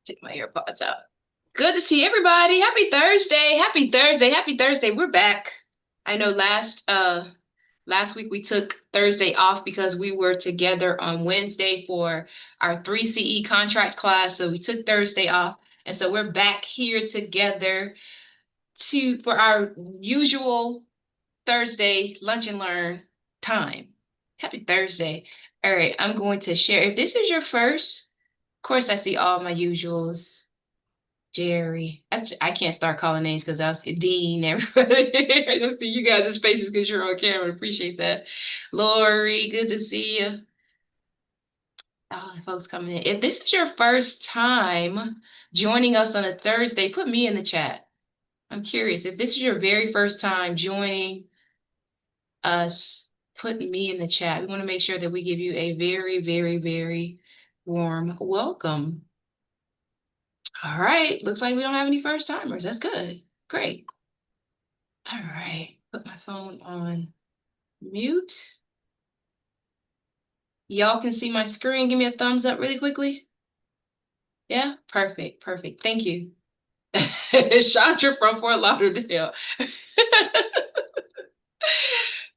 Take my AirPods out. Good to see everybody. Happy Thursday. Happy Thursday. Happy Thursday. We're back. I know last week we took Thursday off because we were together on Wednesday for our 3 CE contract class. So we took Thursday off. And so we're back here together for our usual Thursday lunch and learn time. Happy Thursday. All right, I'm going to share. If this is your first, of course I see all my usuals. Jerry. I can't start calling names because I was Dean, everybody. I just see you guys' faces because you're on camera. Appreciate that. Lori, good to see you. All the folks coming in. If this is your first time joining us on a Thursday, put me in the chat. I'm curious. If this is your very first time joining us, put me in the chat. We want to make sure that we give you a very, very, very warm welcome. All right. Looks like we don't have any first timers. That's good. Great. All right, put my phone on mute. Y'all can see my screen. Give me a thumbs up really quickly. Yeah, perfect, perfect. Thank you. Chandra from Fort Lauderdale.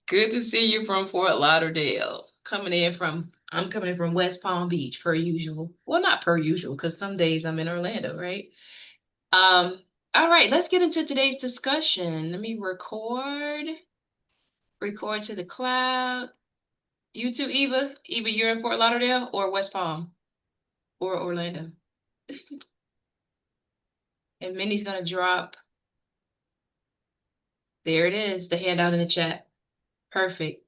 Good to see you from Fort Lauderdale. I'm coming in from West Palm Beach, per usual. Well, not per usual, because some days I'm in Orlando, right? Um, all right, let's get into today's discussion. Let me record to the cloud. You too, Eva. Eva, you're in Fort Lauderdale or West Palm or Orlando. And Minnie's gonna drop. There it is, the handout in the chat. Perfect.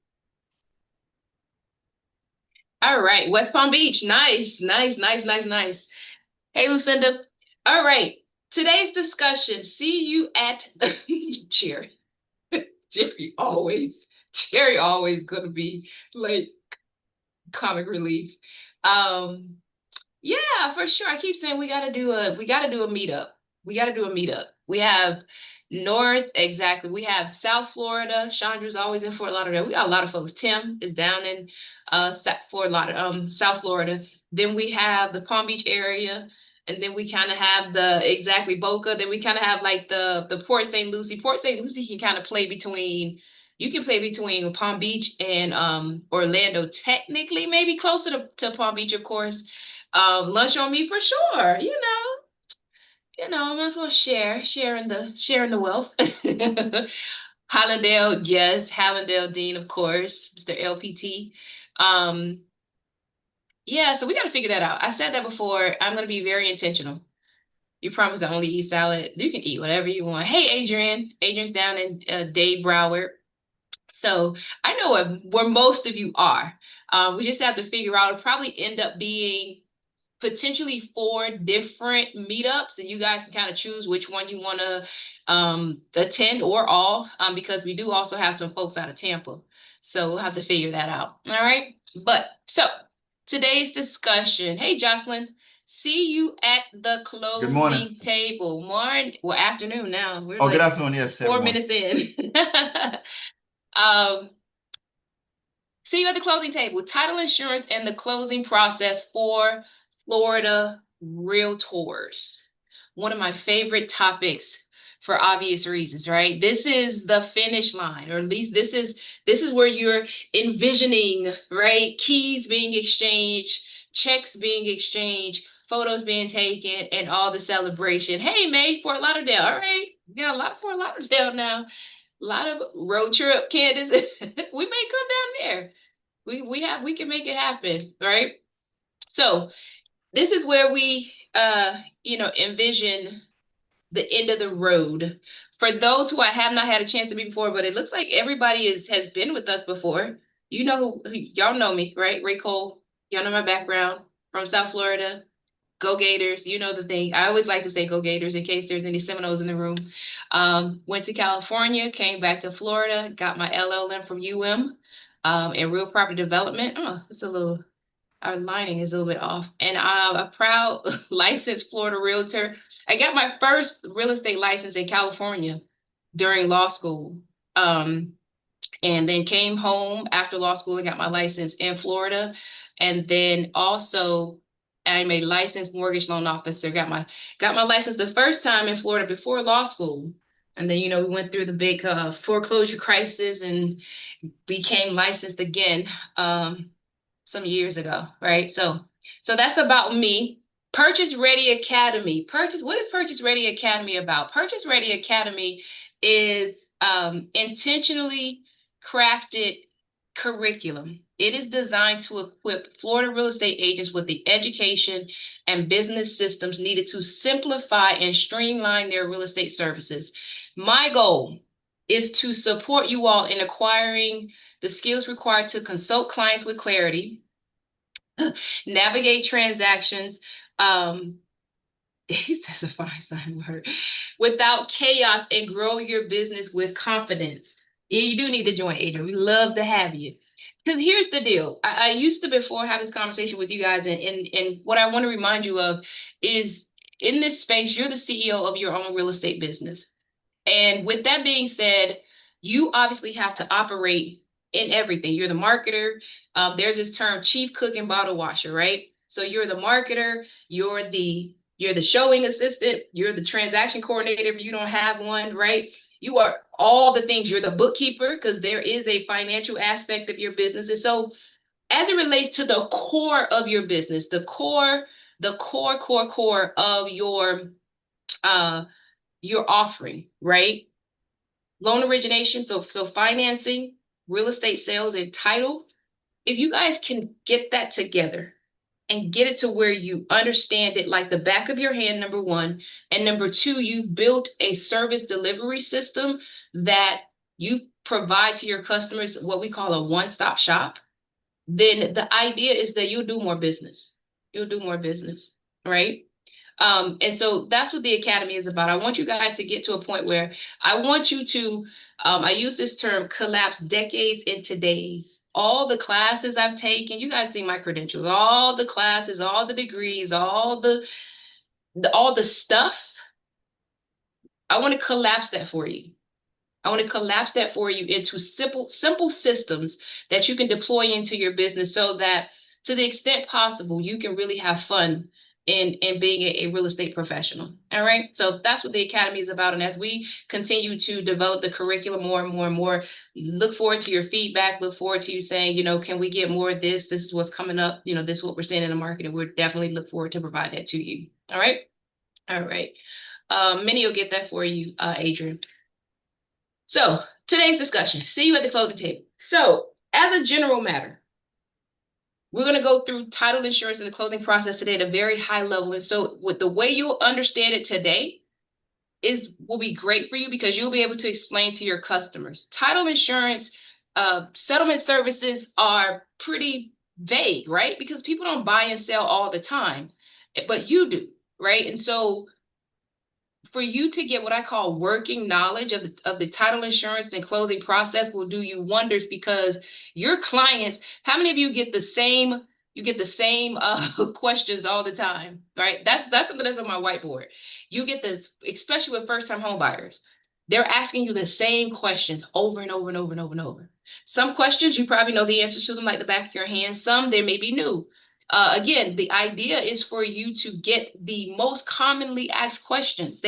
All right, West Palm Beach. Nice, nice, nice, nice, nice. Hey, Lucinda. All right, today's discussion. See you at Jerry. Jerry always gonna be like comic relief. Um, Yeah, for sure. I keep saying we gotta do a meetup. We gotta do a meetup. We have exactly. We have South Florida. Chandra's always in Fort Lauderdale. We got a lot of folks. Tim is down in Fort Lauderdale, South Florida. Then we have the Palm Beach area. And then we kind of have the exactly Boca. Then we kind of have like the Port St. Lucie. Port St. Lucie can kind of play between you can play between Palm Beach and Orlando, technically, maybe closer to Palm Beach, of course. Lunch on me for sure. Might as well sharing the wealth. Hallandale, yes, Hallandale Dean, of course, Mr. LPT. Um, yeah, so we got to figure that out. I said that before. I'm gonna be very intentional. You promise to only eat salad. You can eat whatever you want. Hey, Adrian. Adrian's down in Dade Broward. So I know where most of you are. We just have to figure out. It'll probably end up being potentially 4 different meetups, and you guys can kind of choose which one you want to attend or all, because we do also have some folks out of Tampa. So we'll have to figure that out. All right. But so today's discussion. Hey, Jocelyn. See you at the Good morning. closing table. Morning, well, afternoon now. We're Oh, good like afternoon. Yes, four everyone. minutes in. um, See you at the closing table. Title insurance and the closing process for Florida Realtors. One of my favorite topics for obvious reasons, right? This is the finish line, or at least this is where you're envisioning, right? Keys being exchanged, checks being exchanged, photos being taken, and all the celebration. Hey, May, Fort Lauderdale. All right. We got a lot of Fort Lauderdale now. A lot of road trip, Candace. We may come down there. We can make it happen, right? So this is where we envision the end of the road. For those who I have not had a chance to meet before, but it looks like everybody has been with us before. You know y'all know me, right? Ray Cole, y'all know my background from South Florida. Go Gators, you know the thing. I always like to say go Gators in case there's any Seminoles in the room. Went to California, came back to Florida, got my LLM from UM in real property development. Oh, our lining is a little bit off. And I'm a proud licensed Florida realtor. I got my first real estate license in California during law school. Um, and then came home after law school and got my license in Florida. And then also I'm a licensed mortgage loan officer. Got my license the first time in Florida before law school. And then, we went through the big foreclosure crisis and became licensed again some years ago, right? So that's about me. Purchase Ready Academy. What is Purchase Ready Academy about? Purchase Ready Academy is intentionally crafted curriculum. It is designed to equip Florida real estate agents with the education and business systems needed to simplify and streamline their real estate services. My goal is to support you all in acquiring the skills required to consult clients with clarity, navigate transactions, um, he says a fine sign word, without chaos, and grow your business with confidence. Yeah, you do need to join, Adrian. We love to have you. Because here's the deal. I used to before have this conversation with you guys, and what I want to remind you of is in this space, you're the CEO of your own real estate business. And with that being said, you obviously have to operate in everything. You're the marketer. There's this term, chief cook and bottle washer, right? So you're the marketer, you're the showing assistant, you're the transaction coordinator if you don't have one, right? You are all the things. You're the bookkeeper because there is a financial aspect of your business. And so as it relates to the core of your business, the core of uh your offering, right? Loan origination, so financing, real estate sales, and title. If you guys can get that together and get it to where you understand it like the back of your hand, number one, and number two, you built a service delivery system that you provide to your customers what we call a one-stop shop, then the idea is that you'll do more business. You'll do more business, right? And so that's what the academy is about. I want you guys to get to a point where I want you to, I use this term, collapse decades into days. All the classes I've taken, you guys see my credentials, all the classes, all the degrees, all the stuff. I want to collapse that for you. I want to collapse that for you into simple systems that you can deploy into your business so that to the extent possible, you can really have fun in being a real estate professional. All right. So that's what the academy is about. And as we continue to develop the curriculum more and more and more, look forward to your feedback. Look forward to you saying, can we get more of this? This is what's coming up. This is what we're seeing in the market. And we're definitely look forward to provide that to you. All right. All right. Minnie will get that for you, Adrian. So today's discussion, see you at the closing table. So as a general matter, we're going to go through title insurance in the closing process today at a very high level. And so with the way you'll understand it today will be great for you because you'll be able to explain to your customers. Title insurance, settlement services are pretty vague, right? Because people don't buy and sell all the time, but you do, right? And so for you to get what I call working knowledge of the title insurance and closing process will do you wonders because your clients, how many of you get the same questions all the time, right? That's something that's on my whiteboard. You get this, especially with first-time home buyers. They're asking you the same questions over and over and over and over and over. Some questions you probably know the answers to them like the back of your hand. Some they may be new. Again, the idea is for you to get the most commonly asked questions.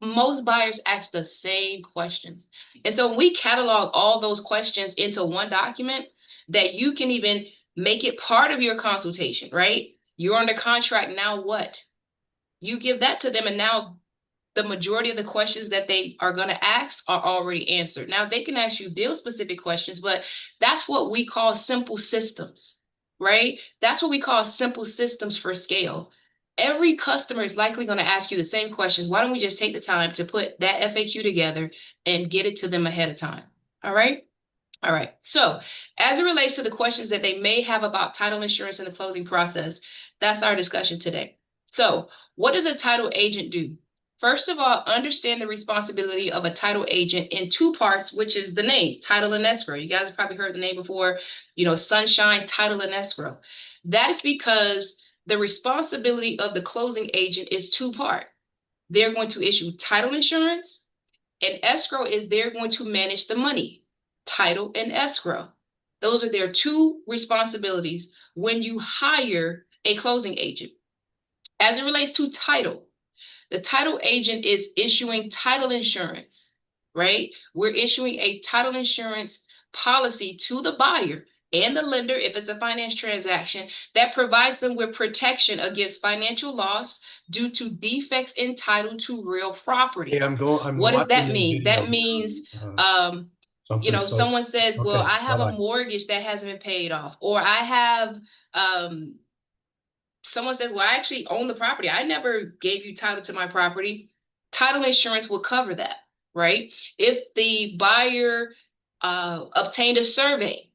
Most buyers ask the same questions. And so when we catalog all those questions into one document that you can even make it part of your consultation, right? You're under contract, now what? You give that to them, and now the majority of the questions that they are going to ask are already answered. Now they can ask you deal specific questions, but that's what we call simple systems, right? That's what we call simple systems for scale. Every customer is likely going to ask you the same questions. Why don't we just take the time to put that FAQ together and get it to them ahead of time? All right. All right. So as it relates to the questions that they may have about title insurance in the closing process, that's our discussion today. So what does a title agent do? First of all, understand the responsibility of a title agent in two parts, which is the name, title and escrow. You guys have probably heard the name before, Sunshine, title, and escrow. That is because the responsibility of the closing agent is two-part. They're going to issue title insurance, and escrow is they're going to manage the money, title and escrow. Those are their two responsibilities when you hire a closing agent. As it relates to title, the title agent is issuing title insurance, right? We're issuing a title insurance policy to the buyer and the lender if it's a finance transaction that provides them with protection against financial loss due to defects in title to real Hey, property. I'm What does watching that a mean? video That here means on something. So, someone says, well, okay, I bye have a bye. mortgage that hasn't been paid off, or I have um someone said, well, I actually own the property. I never gave you title to my property. Title insurance will cover that, right? If the buyer obtained a survey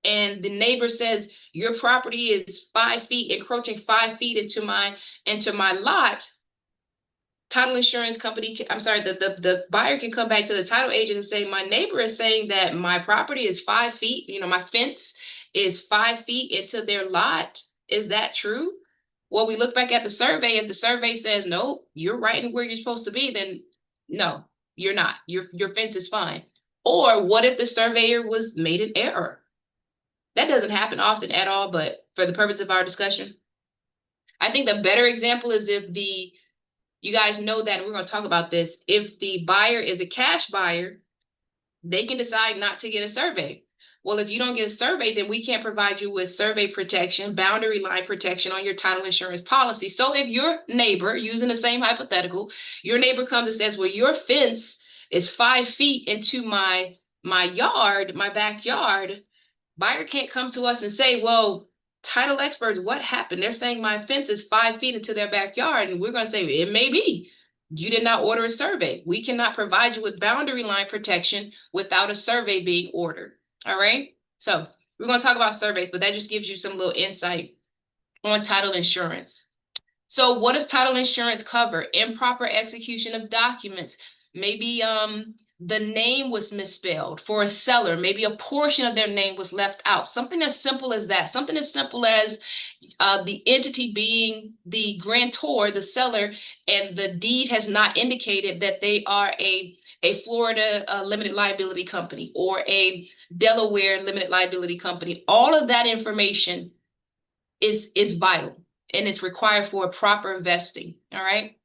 and the neighbor says your property is 5 feet, encroaching 5 feet into my lot, title insurance company, I'm sorry, the buyer can come back to the title agent and say, my neighbor is saying that my property is 5 feet, my fence is 5 feet into their lot. Is that true? Well, we look back at the survey. If the survey says, no, you're right in where you're supposed to be, then no, you're not. Your fence is fine. Or what if the surveyor was made an error? That doesn't happen often at all, but for the purpose of our discussion, I think the better example is if you guys know that, and we're going to talk about this. If the buyer is a cash buyer, they can decide not to get a survey. Well, if you don't get a survey, then we can't provide you with survey protection, boundary line protection on your title insurance policy. So if your neighbor, using the same hypothetical, your neighbor comes and says, well, your fence is 5 feet into my yard, my backyard, buyer can't come to us and say, well, title experts, what happened? They're saying my fence is 5 feet into their backyard. And we're going to say, it may be. You did not order a survey. We cannot provide you with boundary line protection without a survey being ordered. All right. So we're going to talk about surveys, but that just gives you some little insight on title insurance. So what does title insurance cover? Improper execution of documents. Maybe the name was misspelled for a seller. Maybe a portion of their name was left out. Something as simple as that. Something as simple as the entity being the grantor, the seller, and the deed has not indicated that they are a Florida limited liability company or a Delaware limited liability company. All of that information is vital and it's required for proper investing. All right.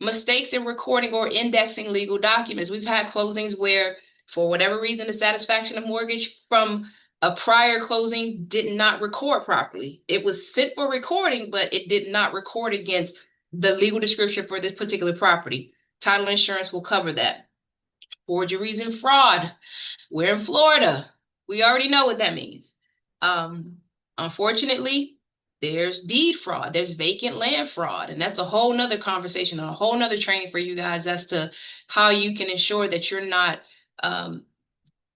Mistakes in recording or indexing legal documents. We've had closings where, for whatever reason, the satisfaction of mortgage from a prior closing did not record properly. It was sent for recording, but it did not record against the legal description for this particular property. Title insurance will cover that. Forgeries and fraud. We're in Florida. We already know what that means. Unfortunately, there's deed fraud, there's vacant land fraud, and that's a whole nother conversation, a whole nother training for you guys as to how you can ensure that you're not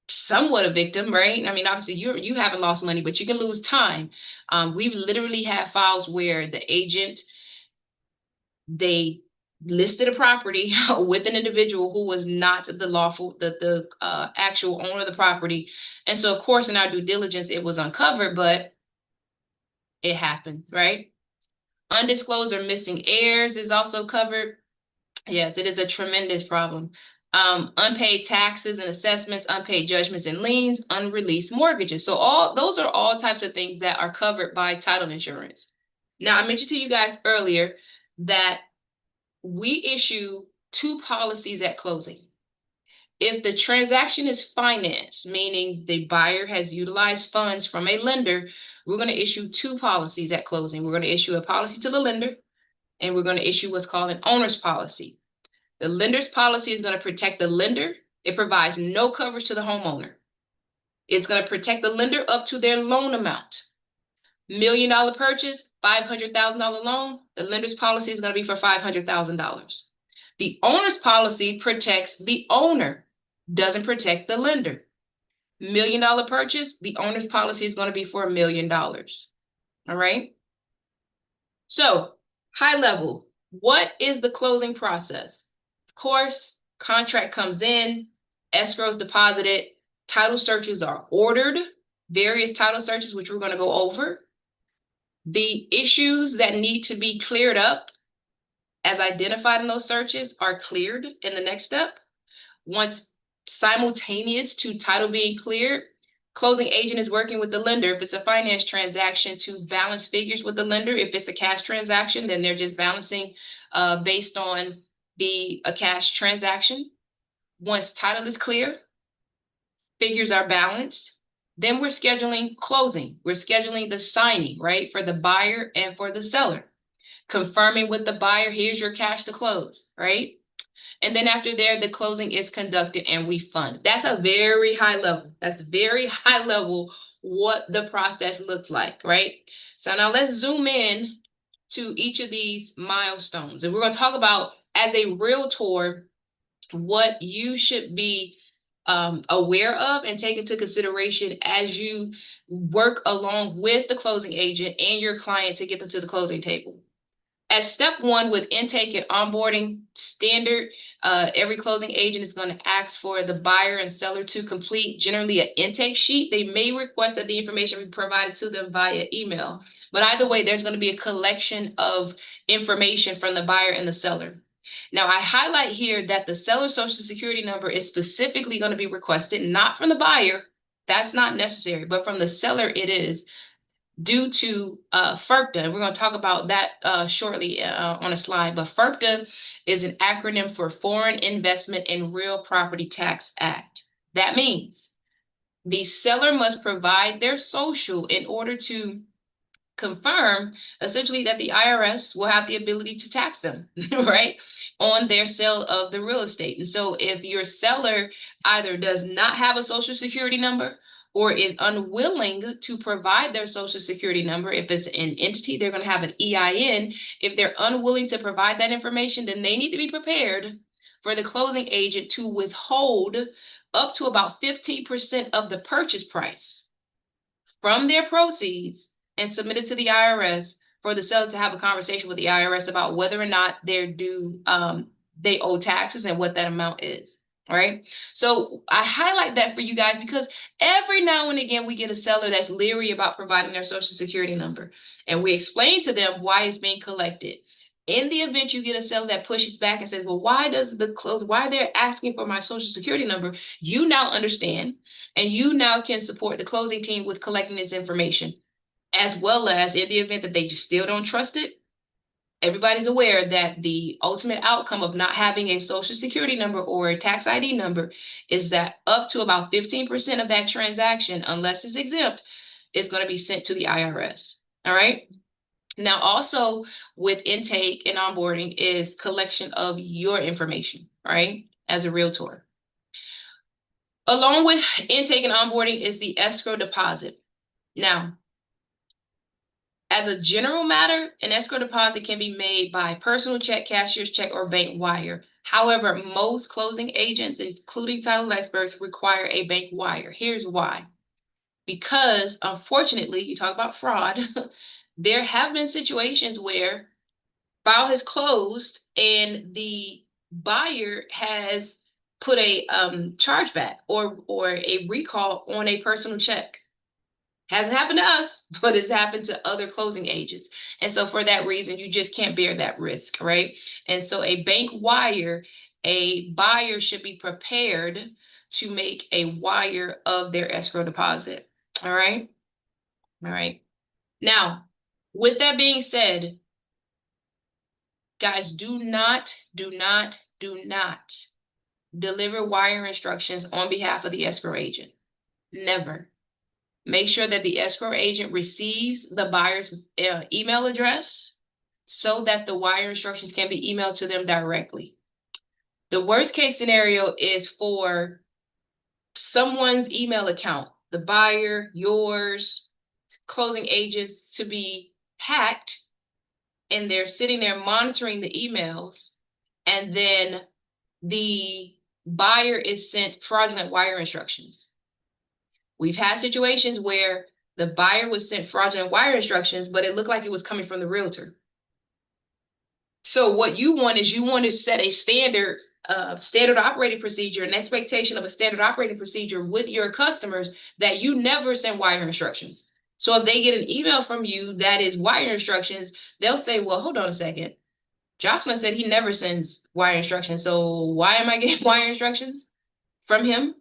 somewhat a victim, right? I mean, obviously you haven't lost money, but you can lose time. We've literally had files where the agent they listed a property with an individual who was not the lawful, the actual owner of the property. And so, of course, in our due diligence, it was uncovered, but it happens, right? Undisclosed or missing heirs is also covered. Yes, it is a tremendous problem. Unpaid taxes and assessments, unpaid judgments and liens, unreleased mortgages. So all those are all types of things that are covered by title insurance. Now, I mentioned to you guys earlier that we issue two policies at closing. If the transaction is financed, meaning the buyer has utilized funds from a lender, we're going to issue two policies at closing. We're going to issue a policy to the lender, and we're going to issue what's called an owner's policy. The lender's policy is going to protect the lender. It provides no coverage to the homeowner. It's going to protect the lender up to their loan amount. $1 million purchase, $500,000 loan, the lender's policy is going to be for $500,000. The owner's policy protects the owner, doesn't protect the lender. $1 million purchase, the owner's policy is going to be for $1 million. All right. So, high level, what is the closing process? Of course, contract comes in, escrow's deposited, title searches are ordered, various title searches, which we're going to go over. The issues that need to be cleared up as identified in those searches are cleared in the next step. Once simultaneous to title being cleared, Closing agent is working with the lender. If it's a finance transaction, to balance figures with the lender. If it's a cash transaction, then they're just balancing based on a cash transaction. Once title is clear, figures are balanced, then we're scheduling closing. We're scheduling the signing, right, for the buyer and for the seller. Confirming with the buyer, here's your cash to close, right? And then after there, the closing is conducted and we fund. That's a very high level. That's very high level what the process looks like, right? So now let's zoom in to each of these milestones. And we're going to talk about, as a realtor, what you should be aware of and take into consideration as you work along with the closing agent and your client to get them to the closing table. As step one with intake and onboarding standard, every closing agent is going to ask for the buyer and seller to complete generally an intake sheet. They may request that the information be provided to them via email. But either way, there's going to be a collection of information from the buyer and the seller. Now, I highlight here that the seller's social security number is specifically going to be requested, not from the buyer. That's not necessary, but from the seller, it is due to FERPTA. We're going to talk about that shortly on a slide, but FERPTA is an acronym for Foreign Investment in Real Property Tax Act. That means the seller must provide their social in order to confirm essentially that the IRS will have the ability to tax them, right, on their sale of the real estate. And so if your seller either does not have a social security number or is unwilling to provide their social security number, if it's an entity, they're going to have an EIN. If they're unwilling to provide that information, then they need to be prepared for the closing agent to withhold up to about 15% of the purchase price from their proceeds and submit it to the IRS for the seller to have a conversation with the IRS about whether or not they're due, they owe taxes and what that amount is. All right. So I highlight that for you guys because every now and again we get a seller that's leery about providing their social security number. And we explain to them why it's being collected. In the event you get a seller that pushes back and says, well, why they're asking for my social security number, you now understand and you now can support the closing team with collecting this information, as well as in the event that they just still don't trust it. Everybody's aware that the ultimate outcome of not having a social security number or a tax ID number is that up to about 15% of that transaction, unless it's exempt, is going to be sent to the IRS. All right. Now, also with intake and onboarding is collection of your information, right? As a realtor. Along with intake and onboarding is the escrow deposit. Now, as a general matter, an escrow deposit can be made by personal check, cashier's check, or bank wire. However, most closing agents, including title experts, require a bank wire. Here's why. Because unfortunately, you talk about fraud, there have been situations where file has closed and the buyer has put a chargeback or a recall on a personal check. Hasn't happened to us, but it's happened to other closing agents. And so for that reason, you just can't bear that risk, right? And so a bank wire, a buyer should be prepared to make a wire of their escrow deposit. All right. All right. Now, with that being said, guys, do not deliver wire instructions on behalf of the escrow agent. Never. Make sure that the escrow agent receives the buyer's email address so that the wire instructions can be emailed to them directly. The worst case scenario is for someone's email account, the buyer, yours, closing agents, to be hacked, and they're sitting there monitoring the emails, and then the buyer is sent fraudulent wire instructions. We've had situations where the buyer was sent fraudulent wire instructions, but it looked like it was coming from the realtor. So what you want is you want to set a standard operating procedure, an expectation of a standard operating procedure with your customers that you never send wire instructions. So if they get an email from you that is wire instructions, they'll say, well, hold on a second. Jocelyn said he never sends wire instructions. So why am I getting wire instructions from him?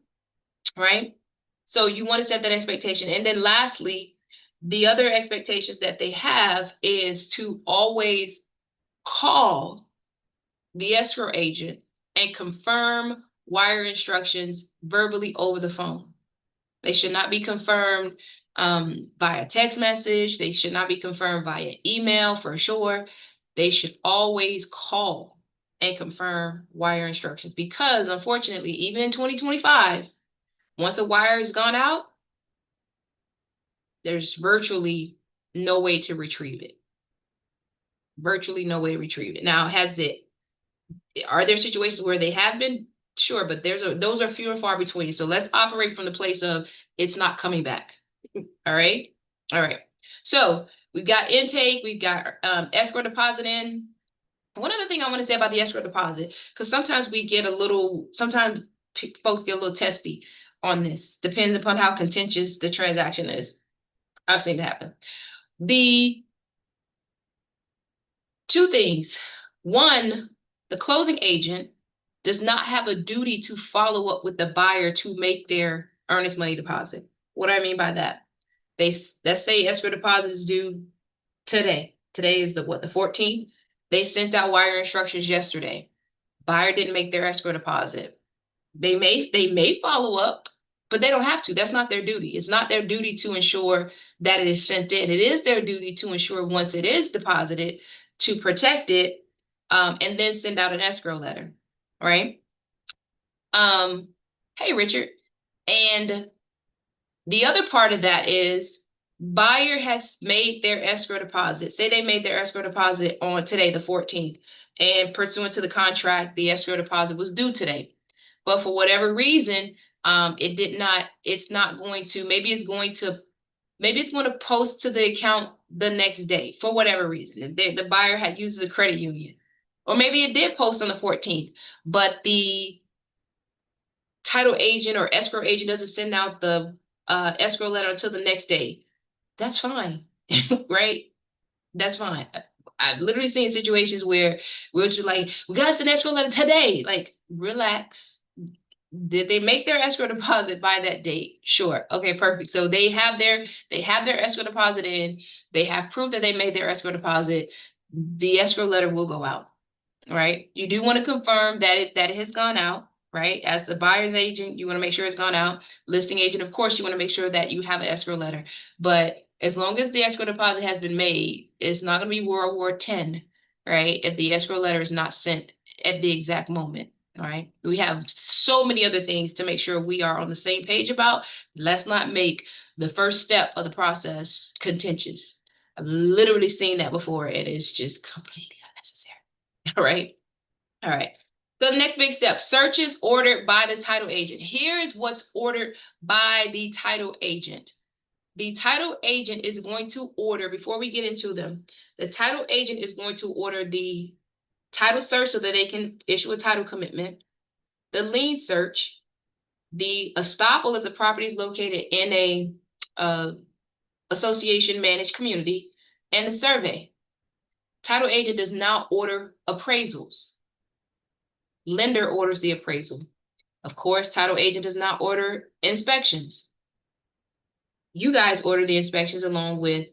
Right? So you want to set that expectation. And then lastly, the other expectations that they have is to always call the escrow agent and confirm wire instructions verbally over the phone. They should not be confirmed via text message. They should not be confirmed via email for sure. They should always call and confirm wire instructions because unfortunately, even in 2025, once a wire has gone out, there's virtually no way to retrieve it. Virtually no way to retrieve it. Now, are there situations where they have been? Sure, but those are few and far between. So let's operate from the place of it's not coming back. All right. All right. So we've got intake, we've got escrow deposit in. One other thing I want to say about the escrow deposit, because sometimes folks get a little testy on this, depends upon how contentious the transaction is. I've seen it happen. The two things. One, the closing agent does not have a duty to follow up with the buyer to make their earnest money deposit. What do I mean by that? Let's say escrow deposit is due today. Today is the 14th. They sent out wire instructions yesterday. Buyer didn't make their escrow deposit. They may follow up, but they don't have to. That's not their duty. It's not their duty to ensure that it is sent in. It is their duty to ensure once it is deposited to protect it, and then send out an escrow letter. Right? Um, hey Richard. And the other part of that is buyer has made their escrow deposit. Say they made their escrow deposit on today, the 14th, and pursuant to the contract, the escrow deposit was due today. But for whatever reason, it did not, it's not going to, maybe it's going to post to the account the next day for whatever reason. The buyer had uses a credit union. Or maybe it did post on the 14th, but the title agent or escrow agent doesn't send out the escrow letter until the next day. That's fine, right? That's fine. I've literally seen situations where we're just like, we got an escrow letter today. Like, relax. Did they make their escrow deposit by that date? Sure. Okay, perfect. So they have their escrow deposit in. They have proof that they made their escrow deposit. The escrow letter will go out, right? You do want to confirm that it has gone out, right? As the buyer's agent, you want to make sure it's gone out. Listing agent, of course, you want to make sure that you have an escrow letter. But as long as the escrow deposit has been made, it's not going to be World War X, right? If the escrow letter is not sent at the exact moment. All right. We have so many other things to make sure we are on the same page about. Let's not make the first step of the process contentious. I've literally seen that before, and it's just completely unnecessary. All right. All right. The next big step, searches ordered by the title agent. Here is what's ordered by the title agent. The title agent is going to order, before we get into them, the title agent is going to order the title search so that they can issue a title commitment, the lien search, the estoppel if the property is located in a association managed community, and the survey. Title agent does not order appraisals. Lender orders the appraisal. Of course, title agent does not order inspections. You guys order the inspections along with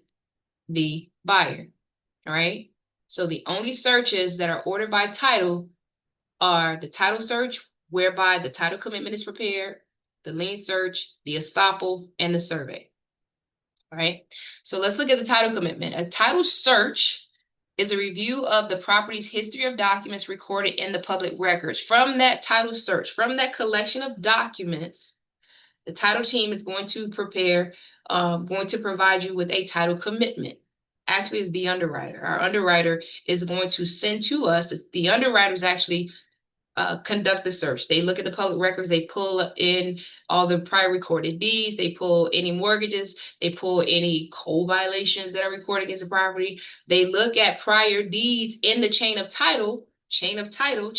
the buyer, all right? So the only searches that are ordered by title are the title search, whereby the title commitment is prepared, the lien search, the estoppel, and the survey, all right? So let's look at the title commitment. A title search is a review of the property's history of documents recorded in the public records. From that title search, from that collection of documents, the title team is going to provide you with a title commitment. Actually, it's the underwriter. Our underwriter is going to send to us, the underwriters actually conduct the search. They look at the public records, they pull in all the prior recorded deeds, they pull any mortgages, they pull any code violations that are recorded against the property. They look at prior deeds in the chain of title. Chain of title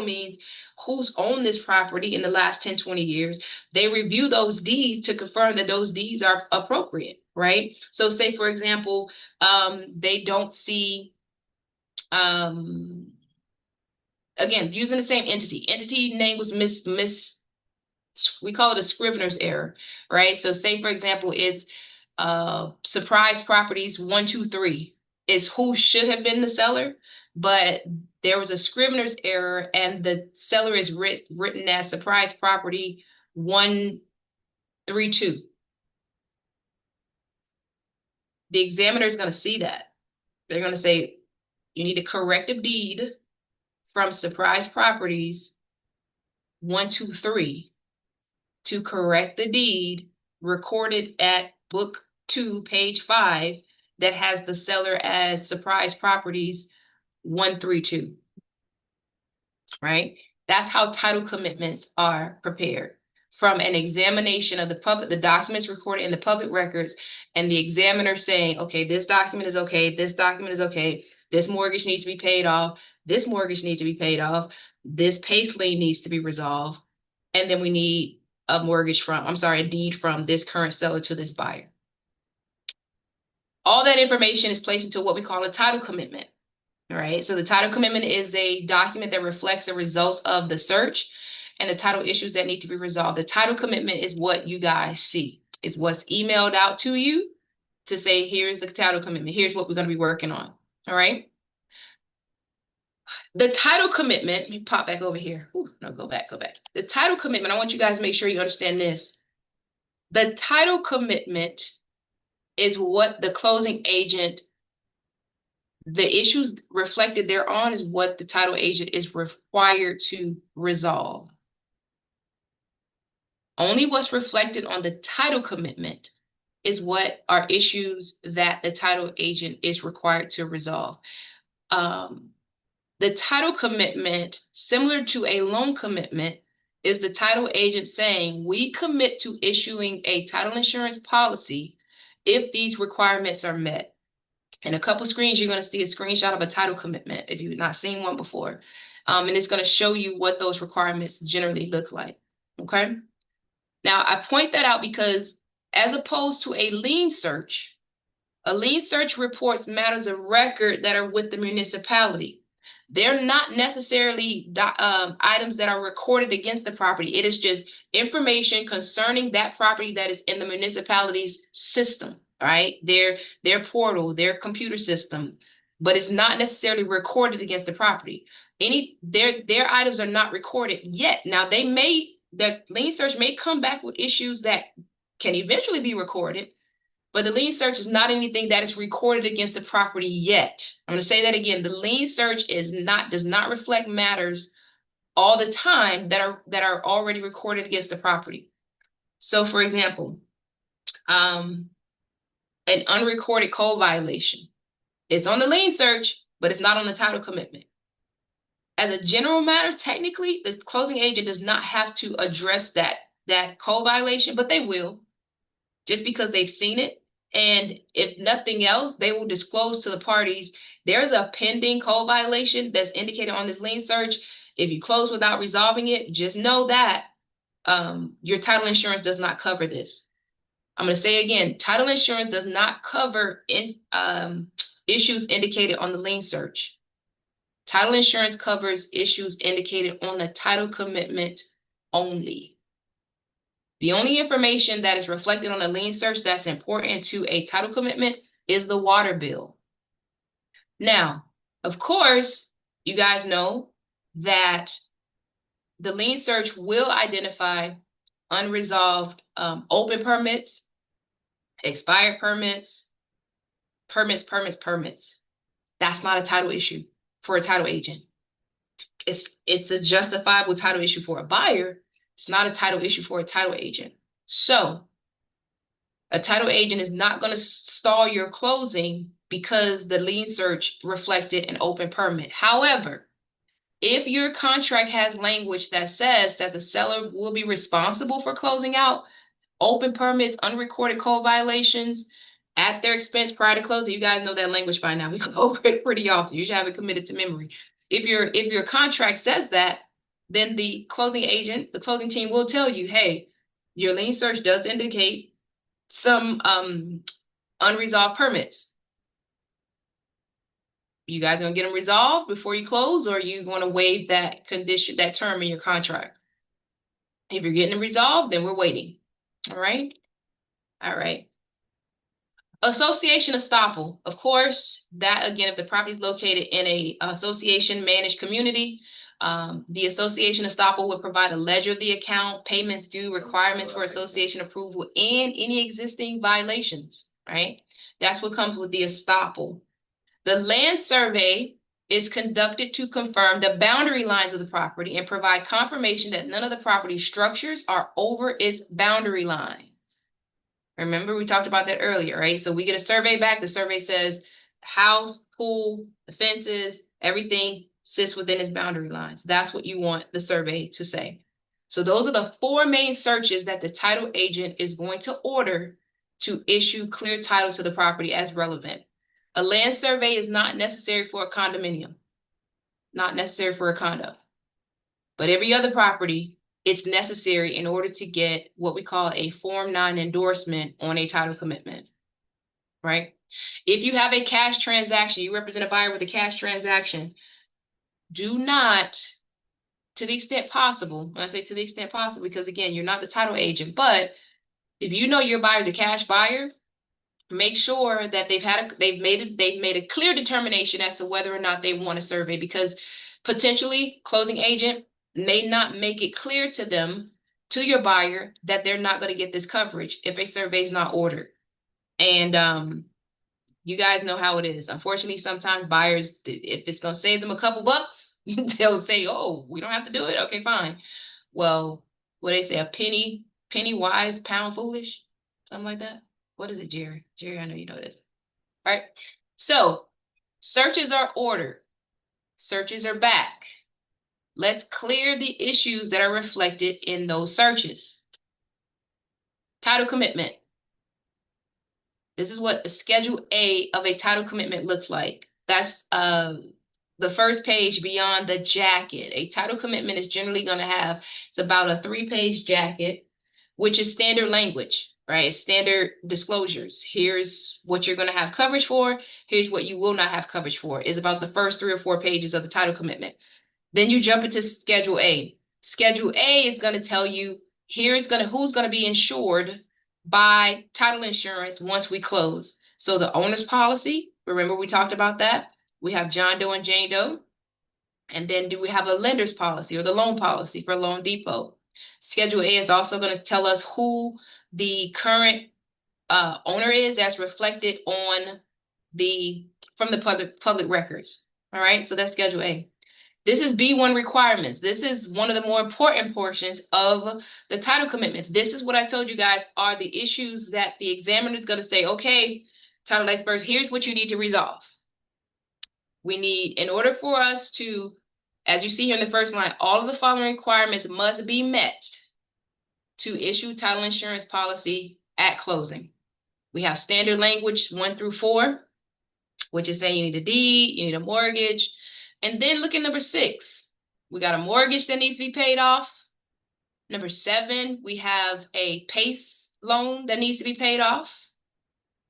means who's owned this property in the last 10, 20 years. They review those deeds to confirm that those deeds are appropriate, right? So say, for example, they don't see, again, using the same entity. Entity name was Miss we call it a scrivener's error, right? So say, for example, it's surprise properties 123 is who should have been the seller, but there was a scrivener's error and the seller is written as surprise property 132. The examiner is going to see that. They're going to say, you need a corrective deed from surprise properties 123 to correct the deed recorded at book 2, page 5, that has the seller as surprise properties 132, right? That's how title commitments are prepared from an examination of the documents recorded in the public records, and the examiner saying, okay, this document is okay, this document is okay, this mortgage needs to be paid off, this mortgage needs to be paid off, this PACE lien needs to be resolved, and then we need a deed from this current seller to this buyer. All that information is placed into what we call a title commitment. All right. So the title commitment is a document that reflects the results of the search and the title issues that need to be resolved. The title commitment is what you guys see. It's what's emailed out to you to say, here's the title commitment. Here's what we're going to be working on. All right. The title commitment, let me pop back over here. Ooh, no, go back. The title commitment, I want you guys to make sure you understand this. The title commitment is what the closing agent, the issues reflected thereon is what the title agent is required to resolve. Only what's reflected on the title commitment is what are issues that the title agent is required to resolve. The title commitment, similar to a loan commitment, is the title agent saying, we commit to issuing a title insurance policy if these requirements are met. In a couple screens, you're going to see a screenshot of a title commitment if you've not seen one before. And it's going to show you what those requirements generally look like. Okay. Now, I point that out because as opposed to a lien search reports matters of record that are with the municipality. They're not necessarily items that are recorded against the property. It is just information concerning that property that is in the municipality's system, right? Their portal, their computer system, but it's not necessarily recorded against the property. Their items are not recorded yet. Now their lien search may come back with issues that can eventually be recorded, but the lien search is not anything that is recorded against the property yet. I'm going to say that again. The lien search does not reflect matters all the time that are already recorded against the property. So, for example, an unrecorded code violation. It's on the lien search, but it's not on the title commitment. As a general matter, technically, the closing agent does not have to address that code violation, but they will, just because they've seen it. And if nothing else, they will disclose to the parties, there's a pending code violation that's indicated on this lien search. If you close without resolving it, just know that your title insurance does not cover this. I'm going to say again, title insurance does not cover issues indicated on the lien search. Title insurance covers issues indicated on the title commitment only. The only information that is reflected on a lien search that's important to a title commitment is the water bill. Now, of course, you guys know that the lien search will identify unresolved open permits, expired permits. That's not a title issue for a title agent. It's a justifiable title issue for a buyer. It's not a title issue for a title agent. So a title agent is not going to stall your closing because the lien search reflected an open permit. However, if your contract has language that says that the seller will be responsible for closing out open permits, unrecorded code violations at their expense prior to closing, you guys know that language by now. We go over it pretty often. You should have it committed to memory. If your contract says that, then the closing agent, the closing team will tell you, hey, your lien search does indicate some unresolved permits. You guys gonna get them resolved before you close, or are you gonna waive that condition, that term in your contract? If you're getting it resolved, then we're waiting. All right. All right. Association estoppel. Of course, that again, if the property is located in a association managed community, the association estoppel would provide a ledger of the account, payments due, requirements for association approval, and any existing violations, right? That's what comes with the estoppel. The land survey is conducted to confirm the boundary lines of the property and provide confirmation that none of the property structures are over its boundary line. Remember, we talked about that earlier, right? So we get a survey back. The survey says house, pool, the fences, everything sits within its boundary lines. That's what you want the survey to say. So those are the four main searches that the title agent is going to order to issue clear title to the property as relevant. A land survey is not necessary for a condominium, not necessary for a condo. But every other property, it's necessary in order to get what we call a Form 9 endorsement on a title commitment, right? If you have a cash transaction, you represent a buyer with a cash transaction, do not, to the extent possible, when I say to the extent possible, because again, you're not the title agent, but if you know your buyer is a cash buyer, make sure that they've made a clear determination as to whether or not they want a survey, because potentially closing agent may not make it clear to them, to your buyer, that they're not going to get this coverage if a survey is not ordered. And you guys know how it is. Unfortunately, sometimes buyers, if it's going to save them a couple bucks, they'll say, "Oh, we don't have to do it. Okay, fine." Well, what they say, a penny wise, pound foolish, something like that. What is it, Jerry? Jerry, I know you know this. All right. So searches are ordered. Searches are back. Let's clear the issues that are reflected in those searches. Title commitment. This is what the Schedule A of a title commitment looks like. That's the first page beyond the jacket. A title commitment is generally going to have, it's about a 3-page jacket, which is standard language, right? Standard disclosures. Here's what you're going to have coverage for. Here's what you will not have coverage for. Is about the first 3 or 4 pages of the title commitment. Then you jump into Schedule A. Schedule A is going to tell you who's going to be insured by title insurance once we close. So the owner's policy, remember we talked about that. We have John Doe and Jane Doe. And then do we have a lender's policy or the loan policy for Loan Depot? Schedule A is also going to tell us who the current owner is, as reflected on the from the public records. All right, so that's Schedule A. This is B1 requirements. This is one of the more important portions of the title commitment. This is what I told you guys are the issues that the examiner is going to say, okay, title experts, here's what you need to resolve. We need, in order for us to, as you see here in the first line, all of the following requirements must be met to issue title insurance policy at closing. We have standard language 1 through 4, which is saying you need a deed, you need a mortgage. And then look at number 6. We got a mortgage that needs to be paid off. Number 7, we have a PACE loan that needs to be paid off.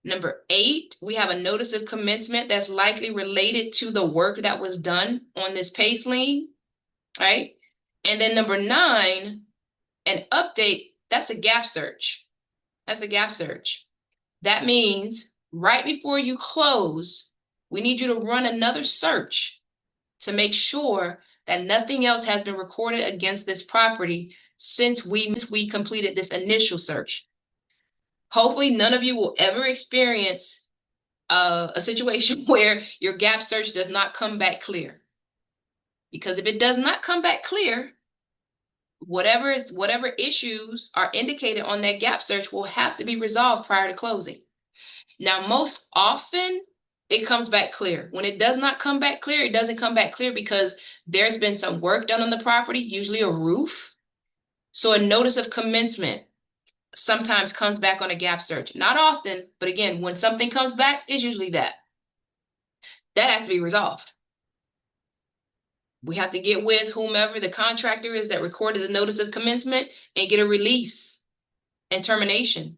Number 8, we have a notice of commencement that's likely related to the work that was done on this PACE lien, right? And then number 9, an update, that's a gap search. That's a gap search. That means right before you close, we need you to run another search to make sure that nothing else has been recorded against this property since we completed this initial search. Hopefully, none of you will ever experience a situation where your gap search does not come back clear. Because if it does not come back clear, whatever issues are indicated on that gap search will have to be resolved prior to closing. Now, most often it comes back clear. When it does not come back clear, it doesn't come back clear because there's been some work done on the property, usually a roof. So a notice of commencement sometimes comes back on a gap search. Not often, but again, when something comes back, it's usually that. That has to be resolved. We have to get with whomever the contractor is that recorded the notice of commencement and get a release and termination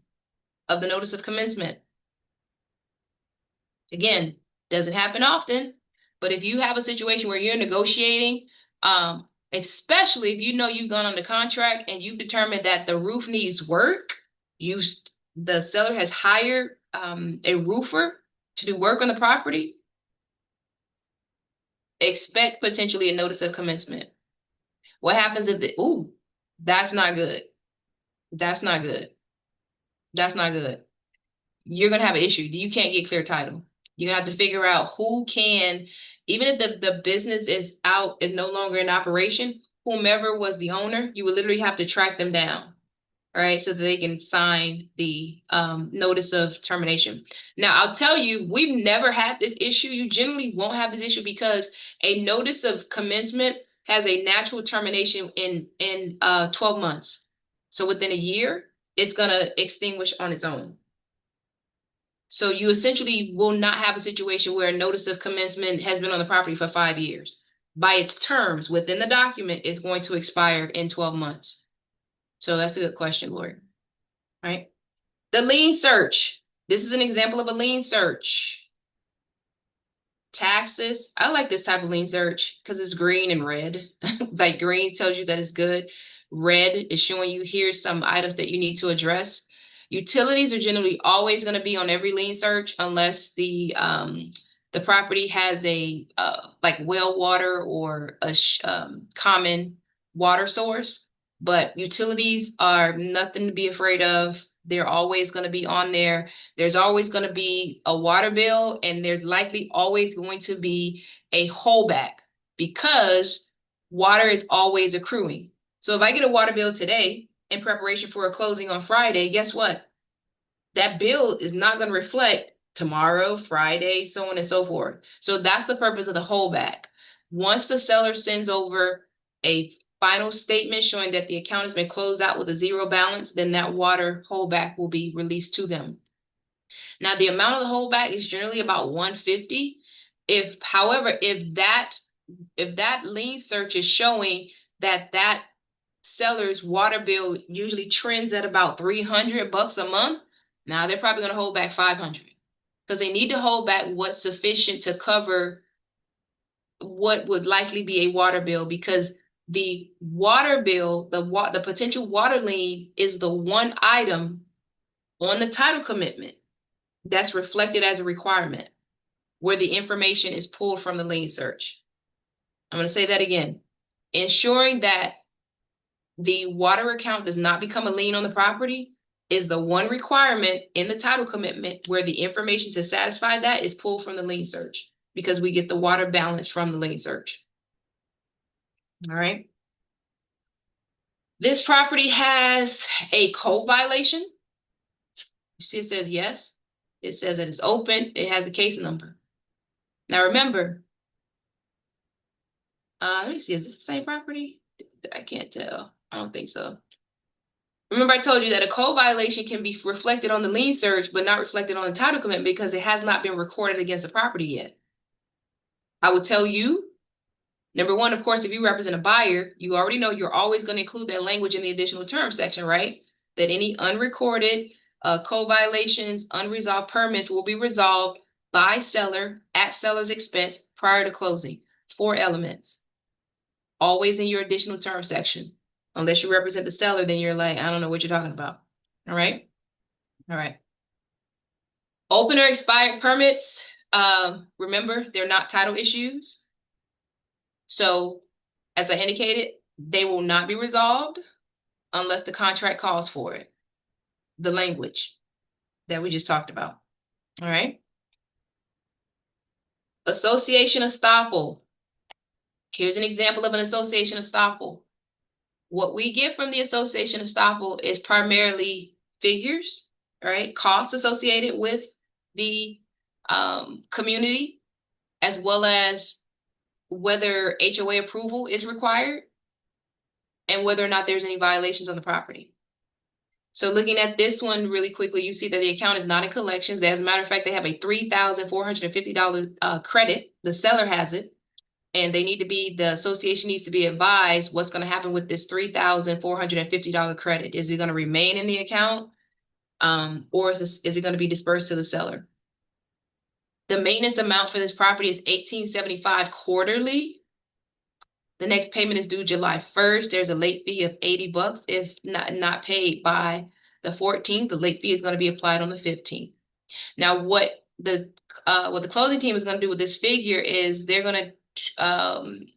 of the notice of commencement. Again, doesn't happen often, but if you have a situation where you're negotiating especially if you know you've gone under contract and you've determined that the roof needs work. You, the seller has hired a roofer to do work on the property. Expect potentially a notice of commencement. What happens if ooh, that's not good. That's not good. That's not good. You're gonna have an issue. You can't get clear title. You're gonna have to figure out who can, even if the business is out, is no longer in operation, whomever was the owner, you would literally have to track them down. All right, so that they can sign the notice of termination. Now, I'll tell you, we've never had this issue. You generally won't have this issue because a notice of commencement has a natural termination in 12 months. So within a year, it's gonna extinguish on its own. So you essentially will not have a situation where a notice of commencement has been on the property for 5 years. By its terms within the document, it's going to expire in 12 months. So that's a good question, Lori. Right? The lien search. This is an example of a lien search. Taxes. I like this type of lien search because it's green and red. Like green tells you that it's good. Red is showing you here's some items that you need to address. Utilities are generally always going to be on every lien search unless the property has a like well water or a common water source. But utilities are nothing to be afraid of. They're always going to be on there. There's always going to be a water bill, and there's likely always going to be a holdback because water is always accruing. So if I get a water bill today in preparation for a closing on Friday, guess what? That bill is not going to reflect tomorrow, Friday, so on and so forth. So that's the purpose of the holdback. Once the seller sends over a final statement showing that the account has been closed out with a zero balance, then that water holdback will be released to them. Now, the amount of the holdback is generally about 150. However, if that lien search is showing that that seller's water bill usually trends at about $300 a month, now they're probably going to hold back 500 because they need to hold back what's sufficient to cover what would likely be a water bill because the water bill, the potential water lien is the one item on the title commitment that's reflected as a requirement where the information is pulled from the lien search. I'm going to say that again. Ensuring that the water account does not become a lien on the property is the one requirement in the title commitment where the information to satisfy that is pulled from the lien search because we get the water balance from the lien search. All right. This property has a code violation. You see, it says yes. It says that it's open. It has a case number. Now remember, let me see, is this the same property? I can't tell. I don't think so. Remember, I told you that a code violation can be reflected on the lien search, but not reflected on the title commitment because it has not been recorded against the property yet. I would tell you, number one, of course, if you represent a buyer, you already know you're always going to include that language in the additional terms section, right? That any unrecorded code violations, unresolved permits will be resolved by seller at seller's expense prior to closing. 4 elements. Always in your additional terms section. Unless you represent the seller, then you're like, I don't know what you're talking about. All right? All right. Open or expired permits, remember, they're not title issues. So, as I indicated, they will not be resolved unless the contract calls for it. The language that we just talked about. All right. Association estoppel. Here's an example of an association estoppel. What we get from the association estoppel is primarily figures, right? Costs associated with the community, as well as whether HOA approval is required and whether or not there's any violations on the property. So looking at this one really quickly, you see that the account is not in collections. As a matter of fact, they have a $3,450 credit. The seller has it. And the association needs to be advised what's going to happen with this $3,450 credit. Is it going to remain in the account? Or is it going to be dispersed to the seller? The maintenance amount for this property is $1,875 quarterly. The next payment is due July 1st. There's a late fee of $80. If not paid by the 14th, the late fee is going to be applied on the 15th. Now, what the closing team is going to do with this figure is they're going to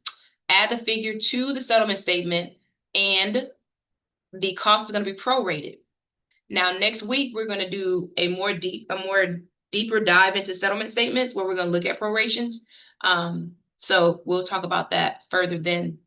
add the figure to the settlement statement, and the cost is going to be prorated. Now, next week we're going to do a more deeper dive into settlement statements where we're going to look at prorations. So we'll talk about that further then.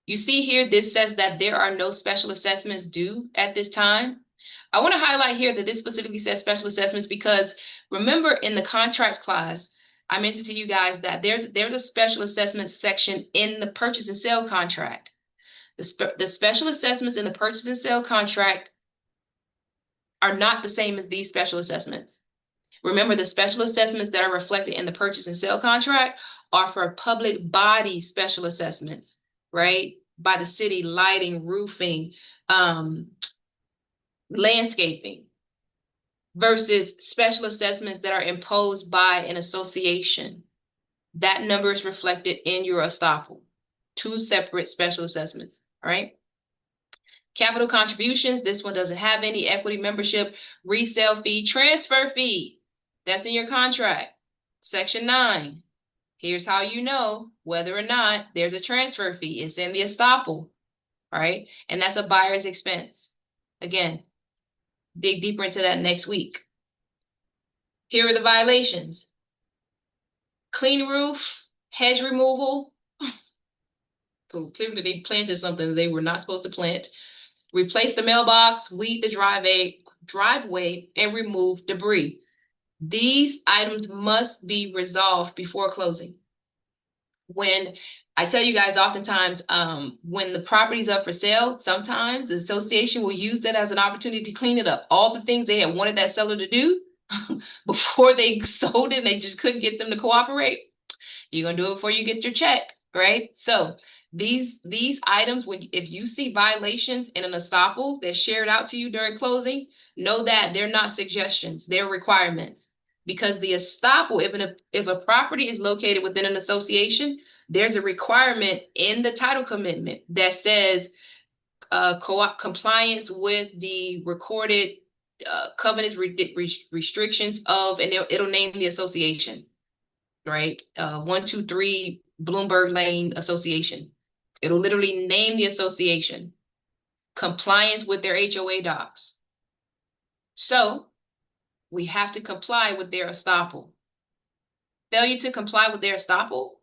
You see here, this says that there are no special assessments due at this time. I want to highlight here that this specifically says special assessments because remember in the contracts class, I mentioned to you guys that there's a special assessment section in the purchase and sale contract. The special assessments in the purchase and sale contract are not the same as these special assessments. Remember, the special assessments that are reflected in the purchase and sale contract are for public body special assessments, right? By the city, lighting, roofing, landscaping, versus special assessments that are imposed by an association. That number is reflected in your estoppel. Two separate special assessments, all right? Capital contributions, this one doesn't have any. Equity membership, resale fee, transfer fee. That's in your contract. Section 9. Here's how you know whether or not there's a transfer fee. It's in the estoppel, right? And that's a buyer's expense. Again, dig deeper into that next week. Here are the violations. Clean roof, hedge removal. Clearly they planted something they were not supposed to plant. Replace the mailbox, weed the driveway, and remove debris. These items must be resolved before closing. When I tell you guys, oftentimes, when the property's up for sale, sometimes the association will use that as an opportunity to clean it up. All the things they had wanted that seller to do before they sold it, they just couldn't get them to cooperate. You're gonna do it before you get your check, right? So these items, when if you see violations in an estoppel that's shared out to you during closing, know that they're not suggestions, they're requirements. Because the estoppel, if a property is located within an association, there's a requirement in the title commitment that says compliance with the recorded covenants restrictions of, and it'll name the association, right? 123 Bloomberg Lane Association. It'll literally name the association. Compliance with their HOA docs. So we have to comply with their estoppel. Failure to comply with their estoppel,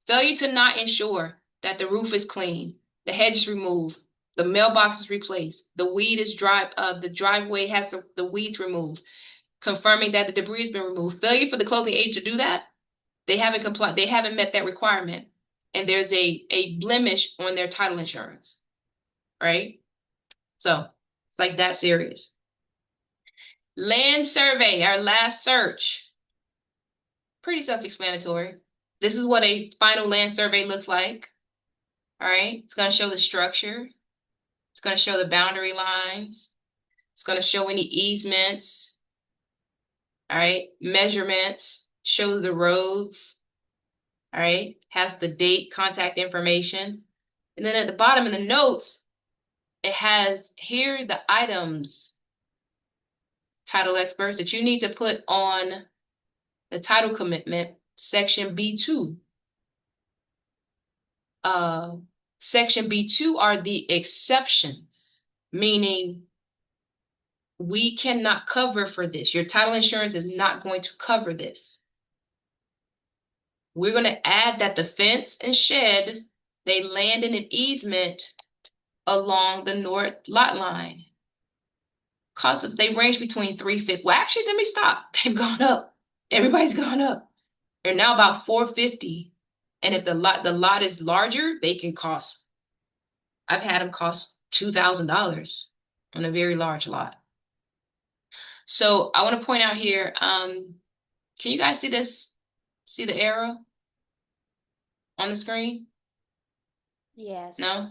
failure to not ensure that the roof is clean, the hedge is removed, the mailbox is replaced, the driveway has the weeds removed, confirming that the debris has been removed. Failure for the closing agent to do that, they haven't complied, they haven't met that requirement. And there's a blemish on their title insurance, right? So it's like that serious. Land survey, our last search. Pretty self-explanatory. This is what a final land survey looks like. All right. It's going to show the structure. It's going to show the boundary lines. It's going to show any easements. All right. Measurements. Shows the roads. All right. Has the date, contact information. And then at the bottom in the notes, it has here the items, title experts, that you need to put on the title commitment, section B2. Section B2 are the exceptions, meaning we cannot cover for this. Your title insurance is not going to cover this. We're going to add that the fence and shed, they land in an easement along the north lot line. They range between 350. Well, actually, let me stop. They've gone up. Everybody's gone up. They're now about 450. And if the lot is larger, they can cost. I've had them cost $2,000 on a very large lot. So I want to point out here, can you guys see this? See the arrow on the screen? Yes. No?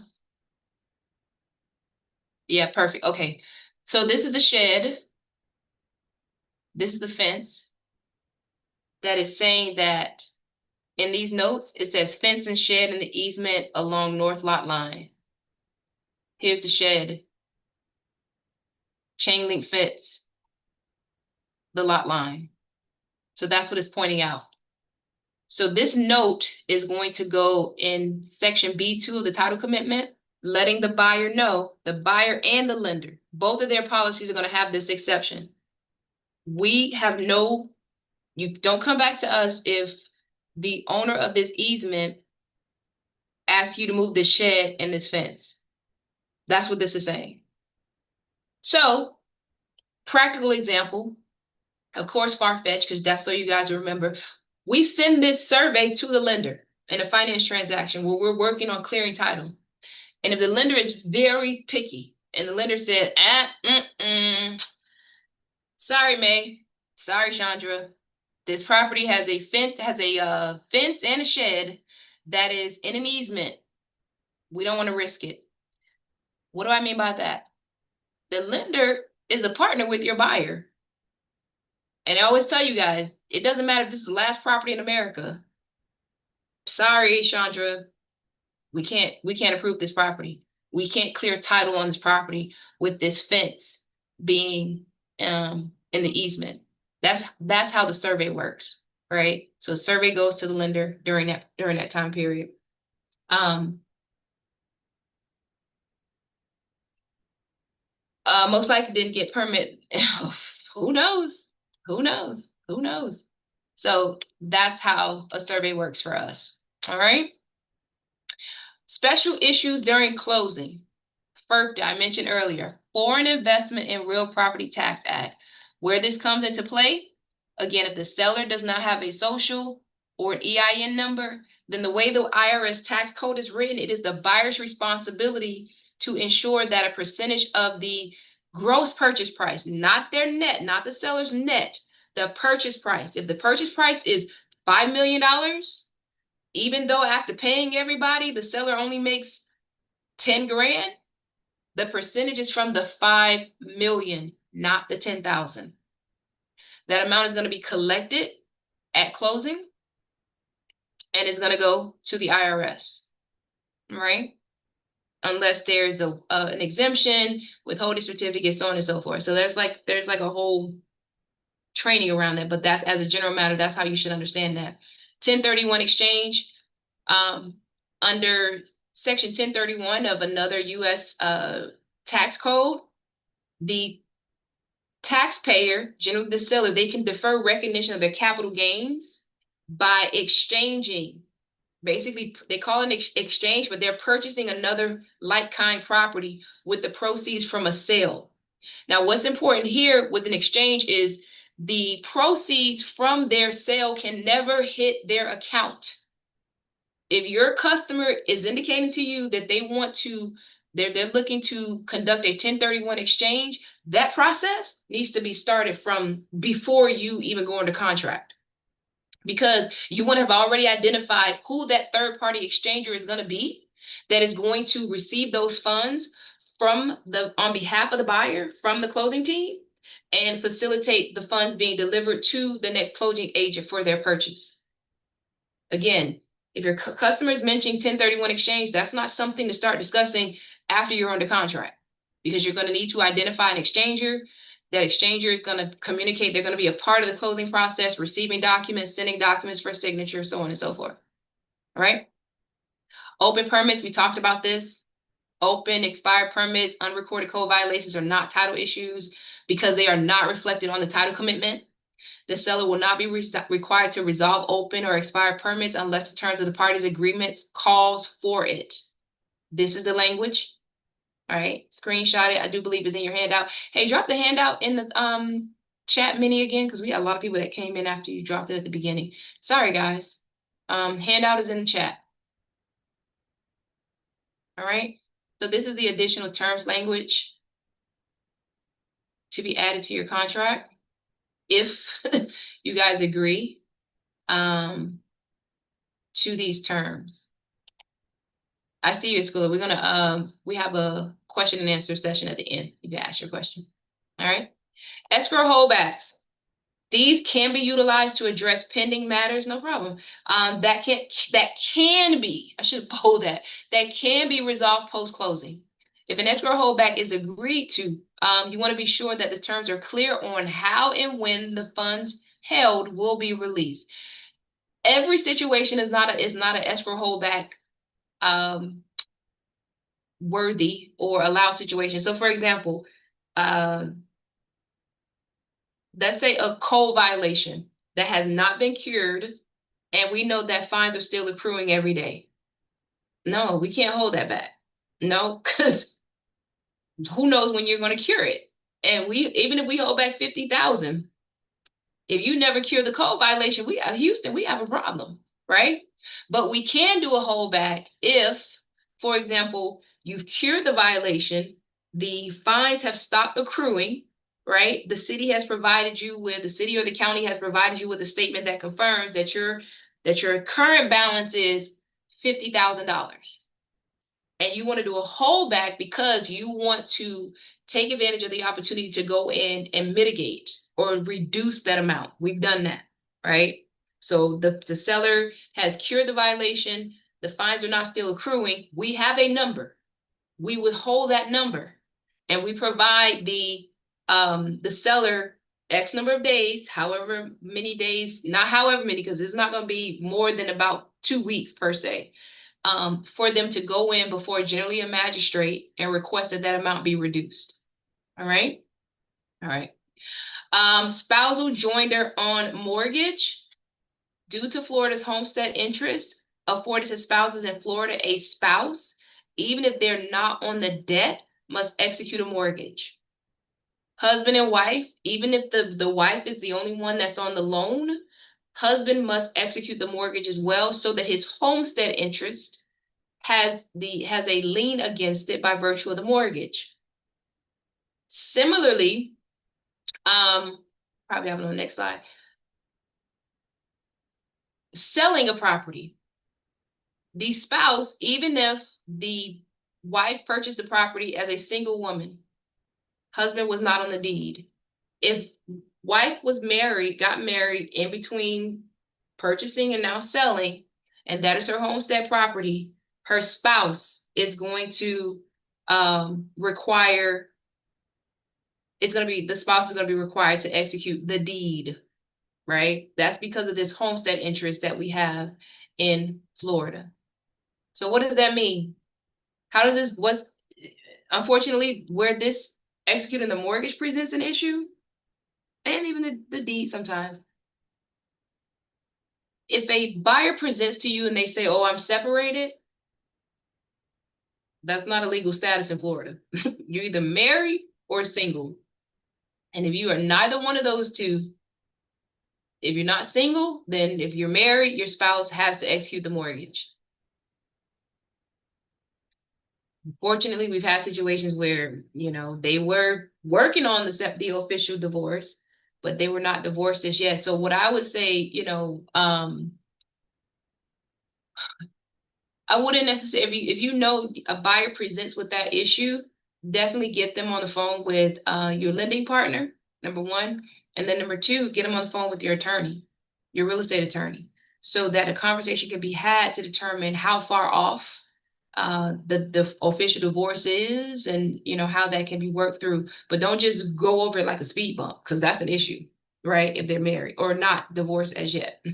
Yeah, perfect. Okay. So this is the shed. This is the fence that is saying that In these notes, it says fence and shed in the easement along north lot line. Here's the shed, chain link fence, the lot line. So that's what it's pointing out. So this note is going to go in section B2 of the title commitment, letting the buyer know, the buyer and the lender, both of their policies are going to have this exception. We have no, you don't come back to us if the owner of this easement asks you to move this shed and this fence. That's what this is saying. So, practical example, of course, far-fetched, because that's so you guys remember. We send this survey to the lender in a finance transaction where we're working on clearing title. And if the lender is very picky and the lender said, sorry, May, sorry, Chandra, this property has a fence and a shed that is in an easement. We don't want to risk it. What do I mean by that? The lender is a partner with your buyer. And I always tell you guys, it doesn't matter if this is the last property in America. Sorry, Chandra, we can't approve this property. We can't clear title on this property with this fence being in the easement. That's how the survey works, right? So the survey goes to the lender during that time period. Um, Most likely didn't get permit. Who knows? Who knows? Who knows? So that's how a survey works for us. All right. Special issues during closing. FERPTA, I mentioned earlier, Foreign Investment in Real Property Tax Act. Where this comes into play, again, if the seller does not have a social or an EIN number, then the way the IRS tax code is written, it is the buyer's responsibility to ensure that a percentage of the gross purchase price, not their net, not the seller's net, the purchase price. If the purchase price is $5 million, even though after paying everybody, the seller only makes 10 grand, the percentage is from the 5 million, not the 10,000. That amount is going to be collected at closing and it's going to go to the IRS, right? Unless there's an exemption, withholding certificate, so on and so forth. So there's like a whole training around that, but that's as a general matter, that's how you should understand that. 1031 exchange, um, under section 1031 of another US tax code, the taxpayer, generally the seller, they can defer recognition of their capital gains by exchanging. Basically, they call it an exchange, but they're purchasing another like-kind property with the proceeds from a sale. Now, what's important here with an exchange is the proceeds from their sale can never hit their account. If your customer is indicating to you that they're looking to conduct a 1031 exchange, that process needs to be started from before you even go into contract. Because you want to have already identified who that third party exchanger is going to be that is going to receive those funds on behalf of the buyer from the closing team and facilitate the funds being delivered to the next closing agent for their purchase. Again, if your customer is mentioning 1031 exchange, that's not something to start discussing after you're under contract because you're going to need to identify an exchanger. That exchanger is going to communicate. They're going to be a part of the closing process, receiving documents, sending documents for signature, so on and so forth. All right. Open permits, we talked about this. Open, expired permits, unrecorded code violations are not title issues because they are not reflected on the title commitment. The seller will not be required to resolve open or expired permits unless the terms of the parties' agreements calls for it. This is the language. All right, screenshot it. I do believe it's in your handout. Hey, drop the handout in the chat mini again because we had a lot of people that came in after you dropped it at the beginning. Sorry, guys. Handout is in the chat. All right. So this is the additional terms language to be added to your contract if you guys agree to these terms. I see you at school. We have a question and answer session at the end. You can ask your question. All right. Escrow holdbacks. These can be utilized to address pending matters, no problem. That can be, I should bold that can be resolved post closing. If an escrow holdback is agreed to, you want to be sure that the terms are clear on how and when the funds held will be released. Every situation is not an escrow holdback um, worthy or allow situation. So, for example, uh, let's say a code violation that has not been cured, and we know that fines are still accruing every day. No, we can't hold that back. No, because who knows when you're going to cure it? And we even if we hold back 50,000, if you never cure the code violation, we at Houston, we have a problem, right? But we can do a holdback if, for example, you've cured the violation, the fines have stopped accruing, right? The city or the county has provided you with a statement that confirms that your current balance is $50,000, and you want to do a holdback because you want to take advantage of the opportunity to go in and mitigate or reduce that amount. We've done that, right? So the seller has cured the violation, the fines are not still accruing. We have a number. We withhold that number, and we provide the seller X number of days, however many days, not however many, because it's not going to be more than about 2 weeks per se, for them to go in before generally a magistrate and request that that amount be reduced. All right. All right. Spousal joinder on mortgage. Due to Florida's homestead interest afforded to spouses in Florida, a spouse, even if they're not on the debt, must execute a mortgage. Husband and wife, even if the wife is the only one that's on the loan, husband must execute the mortgage as well so that his homestead interest has a lien against it by virtue of the mortgage. Similarly, probably have it on the next slide. Selling a property. The spouse, even if the wife purchased the property as a single woman, husband was not on the deed. If wife got married in between purchasing and now selling, and that is her homestead property, her spouse is going to require the spouse is going to be required to execute the deed, right? That's because of this homestead interest that we have in Florida. So what does that mean? How does this, what's, unfortunately, where this executing the mortgage presents an issue, and even the deed sometimes. If a buyer presents to you and they say, oh, I'm separated, that's not a legal status in Florida. You're either married or single. And if you are neither one of those two, if you're not single, then if you're married, your spouse has to execute the mortgage. Fortunately, we've had situations where, they were working on the official divorce, but they were not divorced as yet. So what I would say, I wouldn't necessarily, if you know a buyer presents with that issue, definitely get them on the phone with your lending partner, number one. And then number two, get them on the phone with your attorney, your real estate attorney, so that a conversation can be had to determine how far off the official divorce is, and how that can be worked through. But don't just go over it like a speed bump, because that's an issue, right? If they're married or not divorced as yet.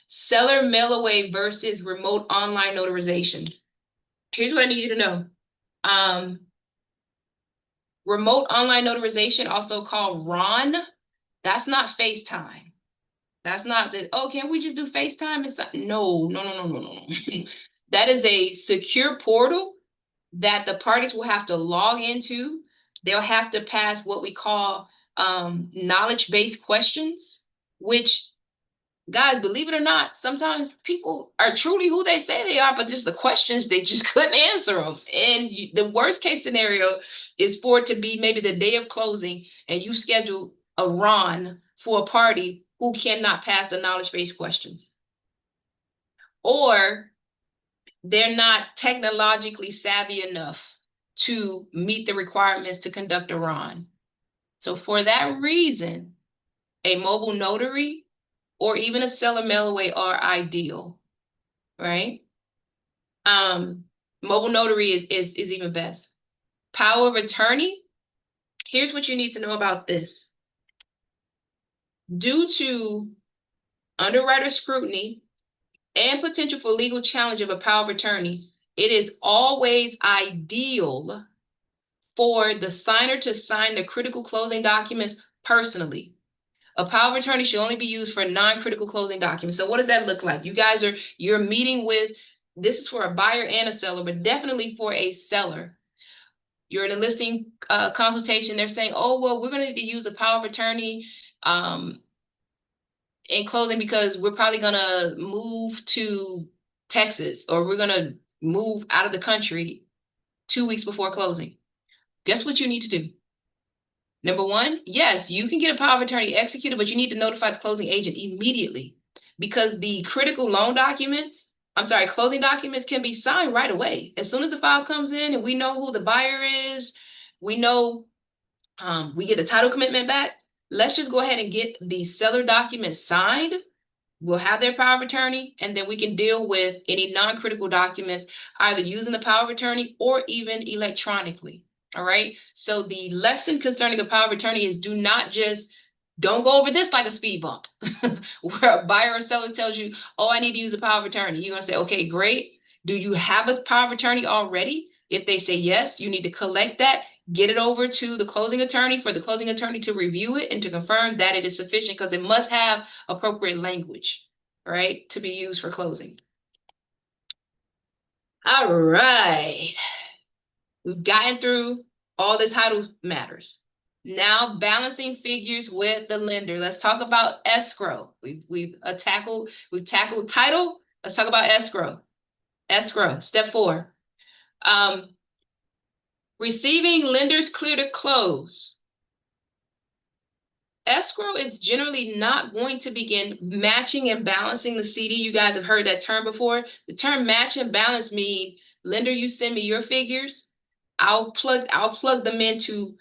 Seller mail away versus remote online notarization. Here's what I need you to know. Um, Remote online notarization, also called RON, that's not FaceTime. That's not just, oh, can't we just do FaceTime? No, no, no, no, no, no, no. That is a secure portal that the parties will have to log into. They'll have to pass what we call knowledge-based questions, which, guys, believe it or not, sometimes people are truly who they say they are, but just the questions, they just couldn't answer them. And the worst case scenario is for it to be maybe the day of closing and you schedule a run for a party who cannot pass the knowledge-based questions. Or they're not technologically savvy enough to meet the requirements to conduct a run. So for that reason, a mobile notary, or even a seller mail away are ideal, right? Um, Mobile notary is even best. Power of attorney, here's what you need to know about this. Due to underwriter scrutiny and potential for legal challenge of a power of attorney, it is always ideal for the signer to sign the critical closing documents personally. A power of attorney should only be used for non-critical closing documents. So what does that look like? You're meeting with, this is for a buyer and a seller, but definitely for a seller. You're in a listing consultation. They're saying, oh, well, we're going to need to use a power of attorney um, in closing because we're probably going to move to Texas or we're going to move out of the country 2 weeks before closing. Guess what you need to do? Number one, yes, you can get a power of attorney executed, but you need to notify the closing agent immediately because the critical loan documents, I'm sorry, closing documents can be signed right away. As soon as the file comes in and we know who the buyer is, we know we get the title commitment back. Let's just go ahead and get the seller documents signed. We'll have their power of attorney, and then we can deal with any non-critical documents, either using the power of attorney or even electronically. All right. So the lesson concerning a power of attorney is don't go over this like a speed bump, where a buyer or seller tells you, oh, I need to use a power of attorney. You're going to say, okay, great. Do you have a power of attorney already? If they say yes, you need to collect that, get it over to the closing attorney for the closing attorney to review it and to confirm that it is sufficient because it must have appropriate language, right, to be used for closing. All right. We've gotten through all the title matters. Now balancing figures with the lender. Let's talk about escrow. We've tackled title. Let's talk about escrow. Escrow. Step 4. Um, Receiving lenders clear to close. Escrow is generally not going to begin matching and balancing the CD. You guys have heard that term before. The term match and balance mean lender, you send me your figures. I'll plug them into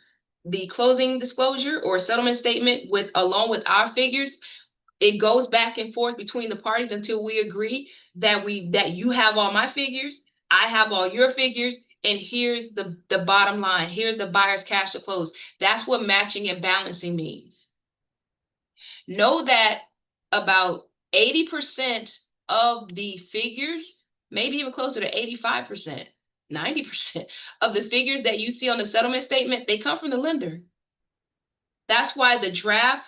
the closing disclosure or settlement statement with along with our figures. It goes back and forth between the parties until we agree that you have all my figures, I have all your figures, and here's the bottom line. Here's the buyer's cash to close. That's what matching and balancing means. Know that about 80% of the figures, maybe even closer to 85%, 90% of the figures that you see on the settlement statement, they come from the lender. That's why the draft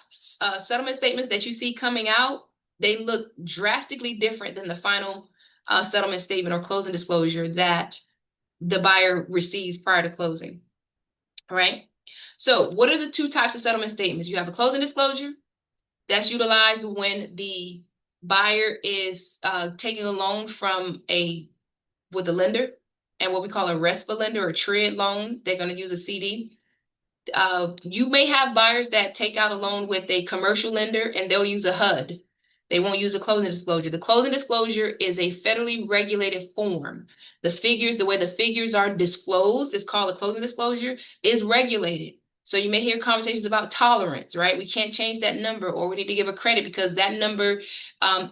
settlement statements that you see coming out, they look drastically different than the final settlement statement or closing disclosure that the buyer receives prior to closing. All right. So what are the two types of settlement statements? You have a closing disclosure that's utilized when the buyer is taking a loan with a lender and what we call a RESPA lender or TRID loan. They're going to use a CD. You may have buyers that take out a loan with a commercial lender and they'll use a HUD. They won't use a closing disclosure. The closing disclosure is a federally regulated form. The way the figures are disclosed, is called a closing disclosure, is regulated. So you may hear conversations about tolerance, right? We can't change that number, or we need to give a credit because that number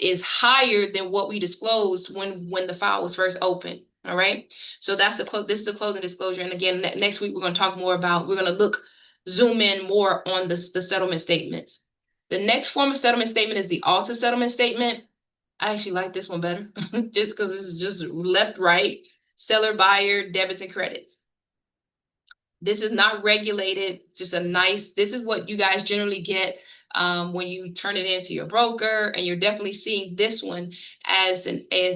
is higher than what we disclosed when the file was first opened. All right. So this is the closing disclosure. And again, next week we're going to talk more about, we're going to zoom in more on the settlement statements. The next form of settlement statement is the Alta settlement statement. I actually like this one better just because this is just left, right, seller, buyer, debits and credits. This is not regulated, just this is what you guys generally get when you turn it into your broker, and you're definitely seeing this one as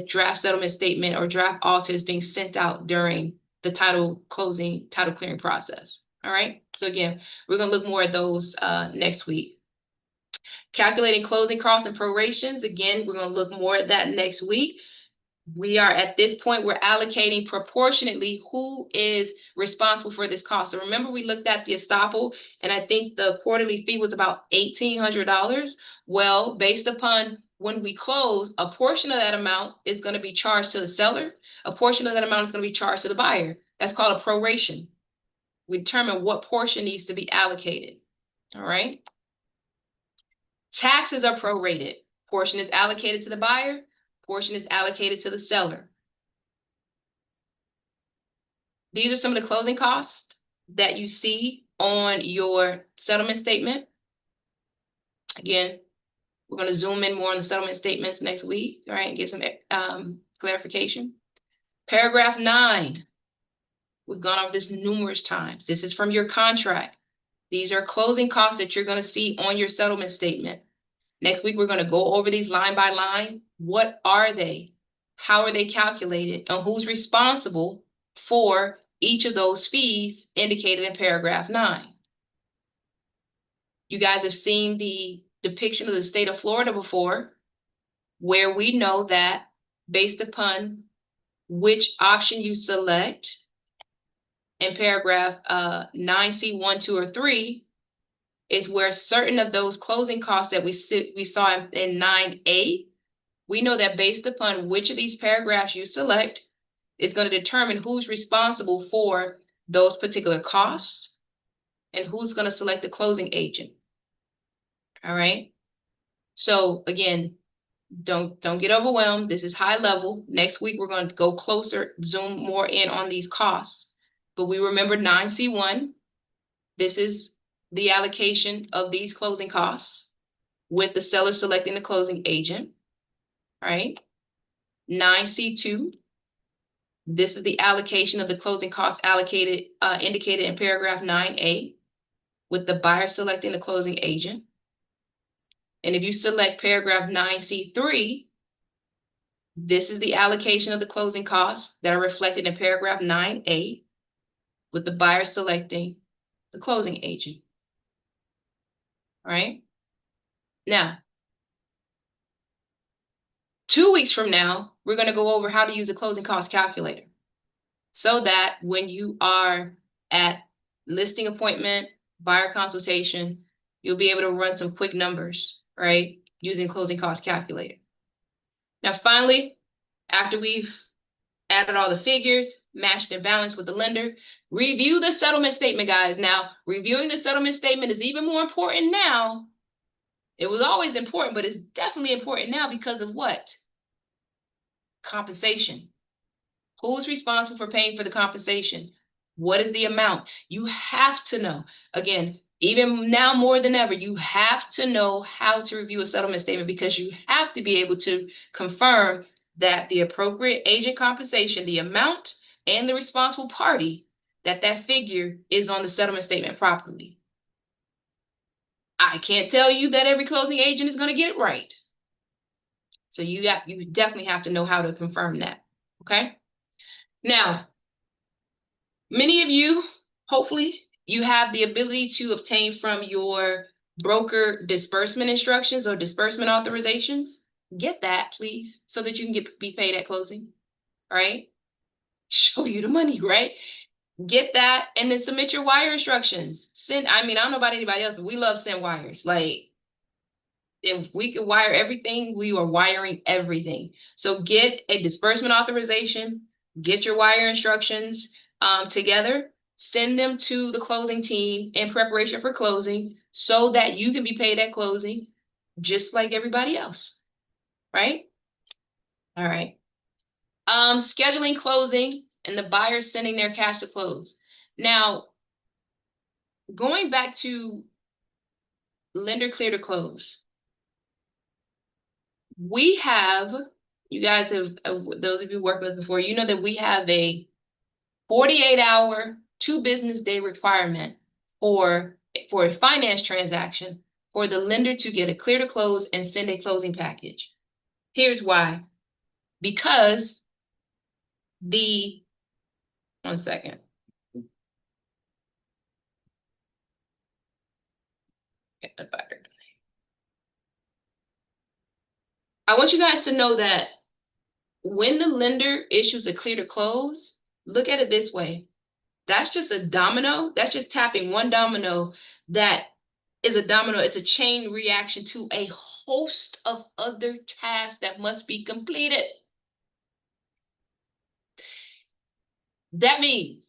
draft settlement statement or draft Alta is being sent out during the title clearing process. All right. So again, we're going to look more at those next week. Calculating closing costs and prorations. Again, we're going to look more at that next week. We are at this point, we're allocating proportionately who is responsible for this cost. So remember, we looked at the estoppel, and I think the quarterly fee was about $1,800. Well, based upon when we close, a portion of that amount is going to be charged to the seller. A portion of that amount is going to be charged to the buyer. That's called a proration. We determine what portion needs to be allocated. All right. Taxes are prorated. Portion is allocated to the buyer, portion is allocated to the seller. These are some of the closing costs that you see on your settlement statement. Again, we're going to zoom in more on the settlement statements next week, all right, and get some clarification. Paragraph 9. We've gone over this numerous times. This is from your contract. These are closing costs that you're going to see on your settlement statement. Next week, we're going to go over these line by line. What are they? How are they calculated? And who's responsible for each of those fees indicated in paragraph 9? You guys have seen the depiction of the state of Florida before, where we know that based upon which option you select in paragraph 9C 1, 2, or 3 is where certain of those closing costs that we saw in 9A, we know that based upon which of these paragraphs you select is going to determine who's responsible for those particular costs and who's going to select the closing agent. All right. So again, don't get overwhelmed. This is high level. Next week, we're going to go closer, zoom more in on these costs. But we remember 9C1. This is the allocation of these closing costs with the seller selecting the closing agent. All right. 9C2. This is the allocation of the closing costs allocated, indicated in paragraph 9A with the buyer selecting the closing agent. And if you select paragraph 9C3, this is the allocation of the closing costs that are reflected in paragraph 9A with the buyer selecting the closing agent. All right. Now, 2 weeks from now, we're going to go over how to use a closing cost calculator so that when you are at listing appointment, buyer consultation, you'll be able to run some quick numbers, right? Using closing cost calculator. Now, finally, after we've added all the figures, matched and balanced with the lender, review the settlement statement, guys. Now, reviewing the settlement statement is even more important now. It was always important, but it's definitely important now because of what? Compensation. Who's responsible for paying for the compensation? What is the amount? You have to know. Again, even now more than ever, you have to know how to review a settlement statement because you have to be able to confirm that the appropriate agent compensation, the amount, and the responsible party, that figure is on the settlement statement properly. I can't tell you that every closing agent is going to get it right. So you definitely have to know how to confirm that. Okay. Now, many of you, hopefully, you have the ability to obtain from your broker disbursement instructions or disbursement authorizations. Get that, please, so that you can be paid at closing. All right. Show you the money, right? Get that and then submit your wire instructions. I mean, I don't know about anybody else, but we love send wires. Like, if we could wire everything, we are wiring everything. So get a disbursement authorization, get your wire instructions together, send them to the closing team in preparation for closing so that you can be paid at closing just like everybody else, right? All right. Scheduling closing and the buyer sending their cash to close. Now, going back to lender clear to close, we have, you guys have, those of you worked with before, you know that we have a 48-hour, 2 business day requirement for a finance transaction for the lender to get a clear to close and send a closing package. Here's why. Because the, one second. I want you guys to know that when the lender issues a clear to close, look at it this way. That's just a domino. That's just tapping one domino that is a domino. It's a chain reaction to a host of other tasks that must be completed. That means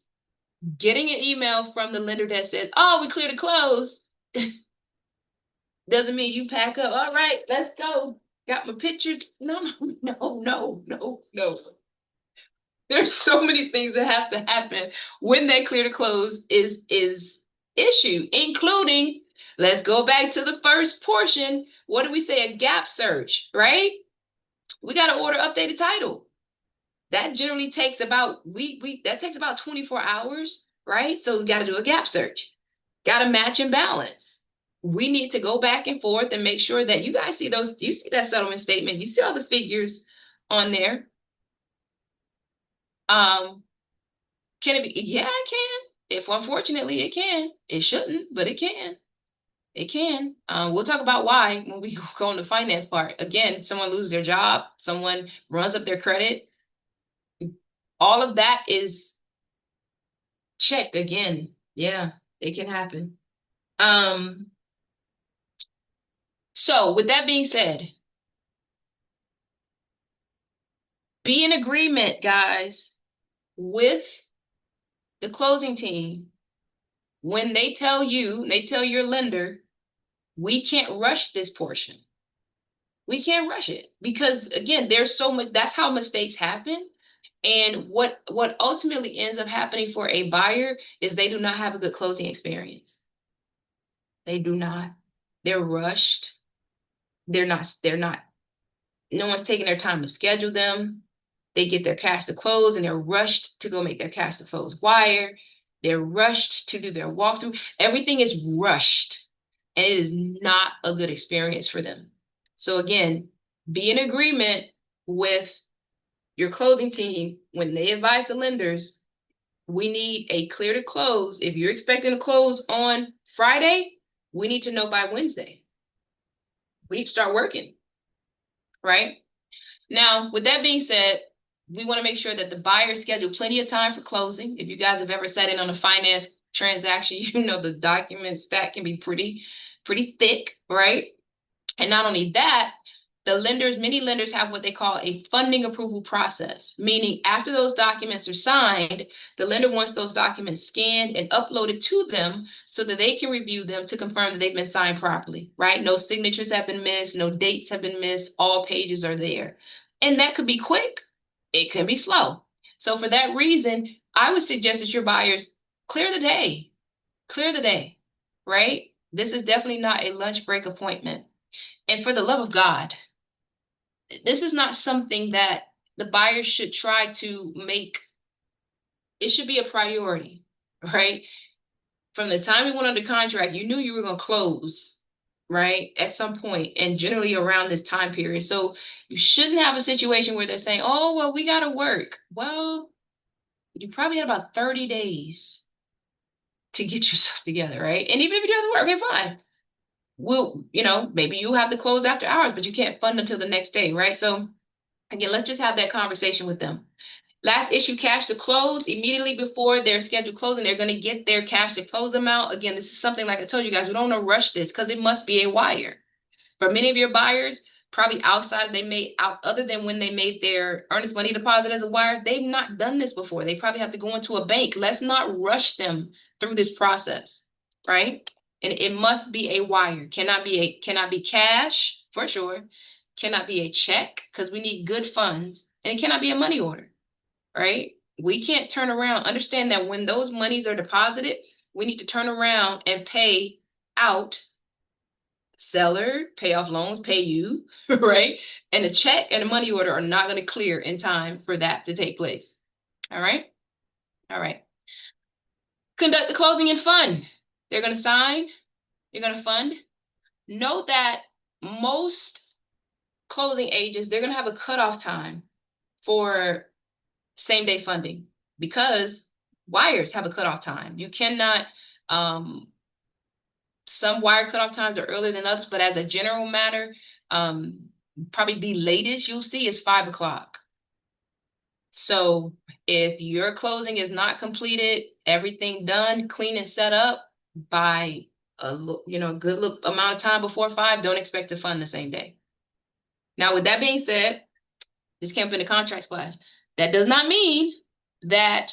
getting an email from the lender that says, oh, we cleared to close. Doesn't mean you pack up. All right, let's go. Got my pictures. No, no, no, no, no, no. There's so many things that have to happen when that clear to close is issued, including, let's go back to the first portion. What do we say? A gap search, right? We got to order updated title. That generally takes about we that takes about 24 hours, right? So we got to do a gap search. Got to match and balance. We need to go back and forth and make sure that you guys see those, you see that settlement statement, you see all the figures on there. Um, can it be? Yeah, it can. If unfortunately it can. It shouldn't, but it can. It can. We'll talk about why when we go on the finance part. Again, someone loses their job, someone runs up their credit. All of that is checked again. Yeah, it can happen. Um, so with that being said, be in agreement, guys, with the closing team when they tell you, they tell your lender, we can't rush this portion. We can't rush it because again, there's so much, that's how mistakes happen. And what ultimately ends up happening for a buyer is they do not have a good closing experience. They do not. They're rushed. They're not no one's taking their time to schedule them. They get their cash to close and they're rushed to go make their cash to close wire. They're rushed to do their walkthrough. Everything is rushed and it is not a good experience for them. So again, be in agreement with your closing team when they advise the lenders, we need a clear to close. If you're expecting to close on Friday, we need to know by Wednesday. We need to start working, right? Now, with that being said, we want to make sure that the buyer schedule plenty of time for closing. If you guys have ever sat in on a finance transaction, you know the document stack can be pretty thick, right? And not only that, many lenders have what they call a funding approval process, meaning after those documents are signed, the lender wants those documents scanned and uploaded to them so that they can review them to confirm that they've been signed properly, right? No signatures have been missed, no dates have been missed, all pages are there. And that could be quick, it can be slow. So for that reason, I would suggest that your buyers clear the day, right? This is definitely not a lunch break appointment. And for the love of God, this is not something that the buyer should try to make. It should be a priority, right? From the time we went under contract, you knew you were going to close, right? At some point, and generally around this time period. So you shouldn't have a situation where they're saying, oh, well, we got to work. Well, you probably had about 30 days to get yourself together, right? And even if you do have to work, okay, fine. Maybe you have to close after hours, but you can't fund until the next day, right? So again, let's just have that conversation with them. Last issue cash to close immediately before their scheduled closing. They're going to get their cash to close amount. Again, this is something like I told you guys, we don't want to rush this because it must be a wire. For many of your buyers, probably outside they made out other than when they made their earnest money deposit as a wire, they've not done this before. They probably have to go into a bank. Let's not rush them through this process, right? And it must be a wire. Cannot be cash for sure. Cannot be a check because we need good funds, and it cannot be a money order, right? We can't turn around. Understand that when those monies are deposited, we need to turn around and pay out seller, pay off loans, pay you, right? And a check and a money order are not going to clear in time for that to take place. All right? All right. Conduct the closing and fund. They're going to sign, you're going to fund. Note that most closing agents, they're going to have a cutoff time for same day funding because wires have a cutoff time. You cannot, um, some wire cutoff times are earlier than others, but as a general matter, probably the latest you'll see is 5 o'clock. So if your closing is not completed, everything done, clean and set up by a good amount of time before 5, don't expect to fund the same day. Now, with that being said, this came up in the contracts class. That does not mean that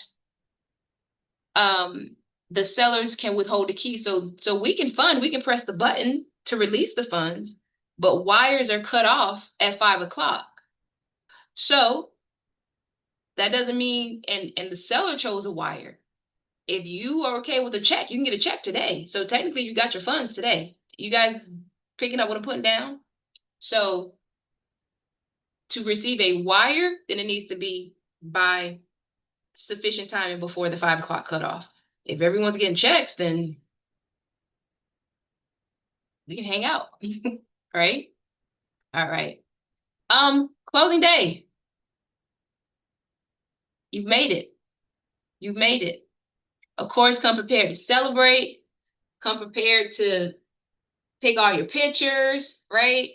um the sellers can withhold the key. So we can fund, we can press the button to release the funds, but wires are cut off at 5 o'clock. So that doesn't mean, and the seller chose a wire. If you are okay with a check, you can get a check today. So technically, you got your funds today. You guys picking up what I'm putting down? So to receive a wire, then it needs to be by sufficient time and before the 5 o'clock cutoff. If everyone's getting checks, then we can hang out. Right? All right. Closing day. You've made it. You've made it. Of course, come prepared to celebrate. Come prepared to take all your pictures, right?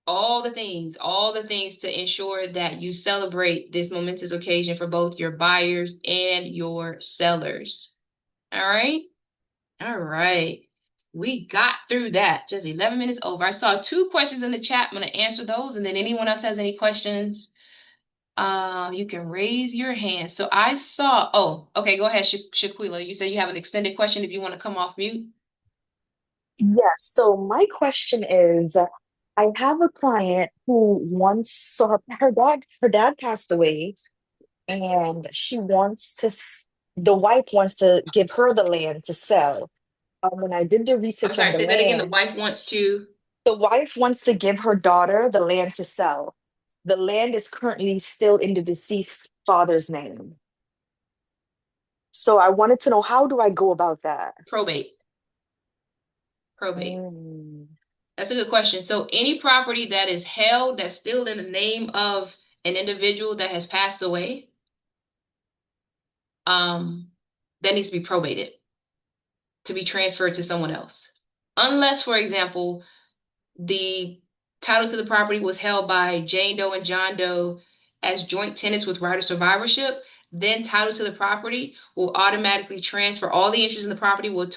All the things to ensure that you celebrate this momentous occasion for both your buyers and your sellers. All right? All right. We got through that. Just 11 minutes over. I saw two questions in the chat. I'm going to answer those. And then anyone else has any questions, you can raise your hand. So I saw, oh, okay, go ahead, Shaquila. You said you have an extended question if you want to come off mute. Yes. So my question is, I have a client who wants, so her dad passed away, and the wife wants to give her the land to sell. When I did the I'm research on sorry, the say that again. The land, wife wants to the wife wants to give her daughter the land to sell. The land is currently still in the deceased father's name. So I wanted to know, how do I go about that? probate. Probate. Mm. That's a good question. So any property that is held that's still in the name of an individual that has passed away, um, that needs to be probated to be transferred to someone else. Unless, for example, the title to the property was held by Jane Doe and John Doe as joint tenants with right of survivorship, then title to the property will automatically transfer. All the interest in the property will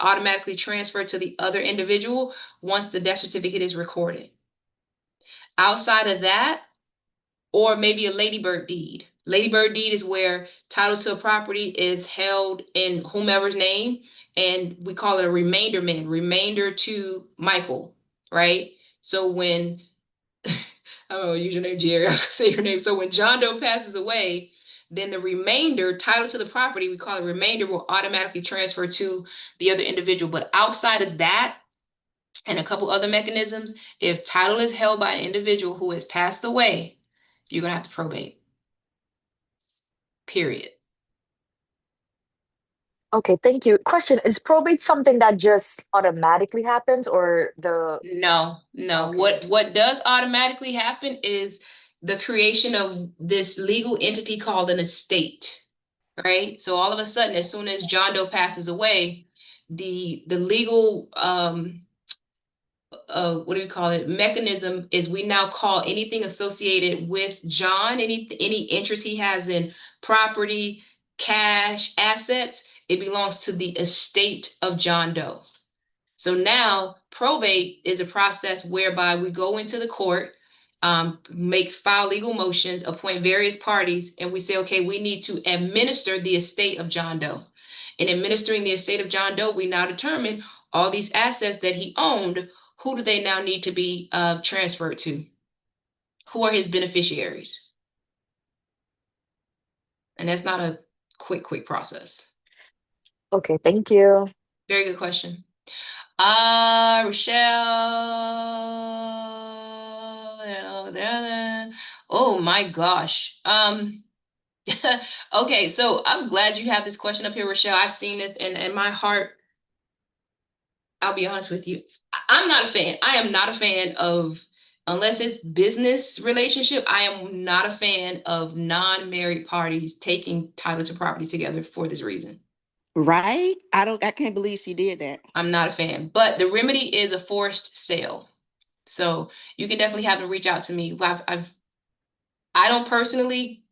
automatically transfer to the other individual once the death certificate is recorded. Outside of that, or maybe a ladybird deed. Ladybird deed is where title to a property is held in whomever's name, and we call it a remainder man, remainder to Michael, right? So when I don't know, use your name, Jerry. I was gonna say your name. So when John Doe passes away, then the remainder, title to the property, we call it remainder, will automatically transfer to the other individual. But outside of that, and a couple other mechanisms, if title is held by an individual who has passed away, you're gonna have to probate. Period. Okay, thank you. Question, is probate something that just automatically happens, or the No, no. okay. What does automatically happen is the creation of this legal entity called an estate, right? So all of a sudden, as soon as John Doe passes away, the legal what do we call it, mechanism is we now call anything associated with John, any interest he has in property, cash, assets, it belongs to the estate of John Doe. So now probate is a process whereby we go into the court, make file legal motions, appoint various parties, and we say, okay, we need to administer the estate of John Doe. In administering the estate of John Doe, we now determine all these assets that he owned, who do they now need to be transferred to? Who are his beneficiaries? And that's not a quick process. Okay, thank you. Very good question. Rochelle. Oh my gosh. Okay, so I'm glad you have this question up here, Rochelle. I've seen this and my heart, I'll be honest with you. I'm not a fan. I am not a fan of, unless it's business relationship, I am not a fan of non-married parties taking title to property together for this reason. Right? I can't believe she did that. I'm not a fan. But the remedy is a forced sale. So you can definitely have them reach out to me. I don't personally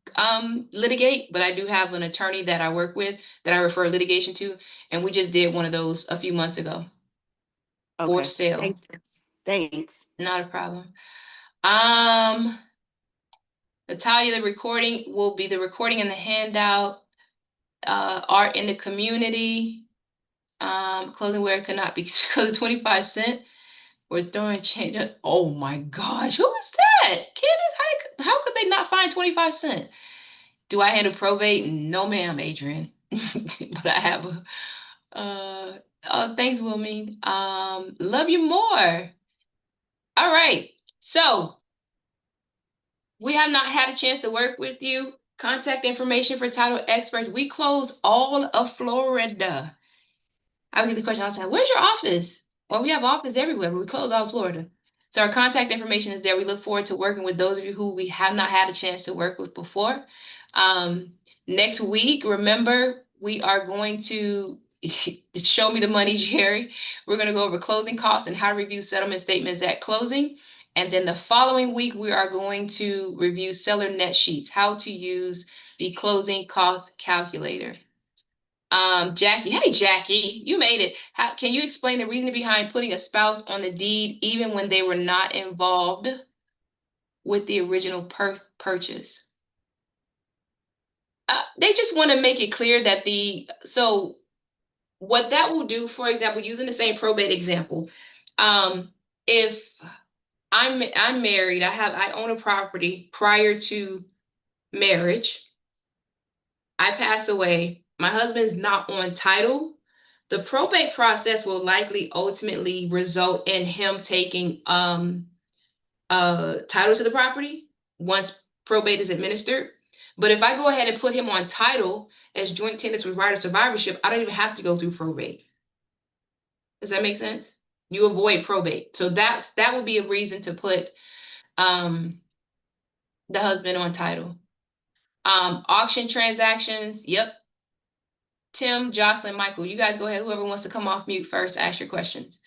litigate, but I do have an attorney that I work with that I refer litigation to, and we just did one of those a few months ago. Okay. Forced sale. Thanks. Thanks. Not a problem. Um, Natalia, the recording will be the recording in the handout, art in the community. Closing where it could not be because of 25 cent. We're throwing change. Oh my gosh, who is that? Candace, how could they not find 25 cent? Do I handle probate? No, ma'am, Adrian. But I have a oh, thanks, Wilming. Love you more. All right. So we have not had a chance to work with you. Contact information for title experts. We close all of Florida. I would get the question all the time, where's your office? Well, we have office everywhere, but we close out of Florida. So our contact information is there. We look forward to working with those of you who we have not had a chance to work with before. Um, Next week, remember, we are going to show me the money, Jerry. We're going to go over closing costs and how to review settlement statements at closing. And then the following week, we are going to review seller net sheets, how to use the closing cost calculator. Jackie, hey Jackie, you made it. Can you explain the reasoning behind putting a spouse on the deed even when they were not involved with the original purchase? They just want to make it clear that so what that will do, for example, using the same probate example, if I'm married, I own a property prior to marriage. I pass away, my husband's not on title. The probate process will likely ultimately result in him taking title to the property once probate is administered. But if I go ahead and put him on title as joint tenants with right of survivorship, I don't even have to go through probate. Does that make sense? You avoid probate. So that would be a reason to put um the husband on title. Auction transactions, yep. Tim, Jocelyn, Michael, you guys go ahead. Whoever wants to come off mute first, ask your questions.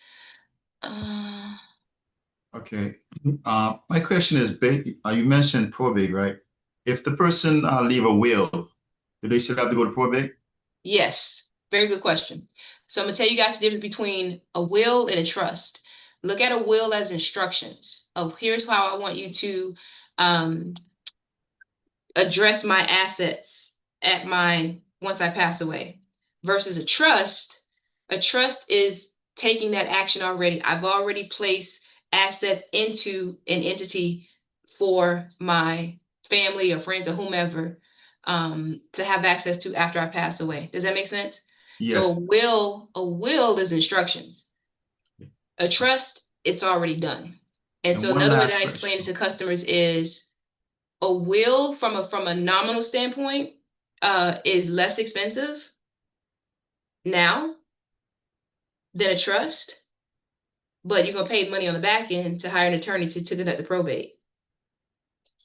Uh, Okay. My question is, you mentioned probate, right? If the person leave a will, do they still have to go to probate? yes, very good question. So I'm gonna tell you guys the difference between a will and a trust. Look at a will as instructions of here's how I want you to um, address my assets at my once I pass away versus a trust. A trust is taking that action already. I've already placed assets into an entity for my family or friends or whomever to have access to after I pass away. Does that make sense? So Yes. a will is instructions. A trust, it's already done. And And so one another way that last I explain it question. to customers is a will from a nominal standpoint is less expensive now than a trust, but you're gonna pay money on the back end to hire an attorney to conduct the probate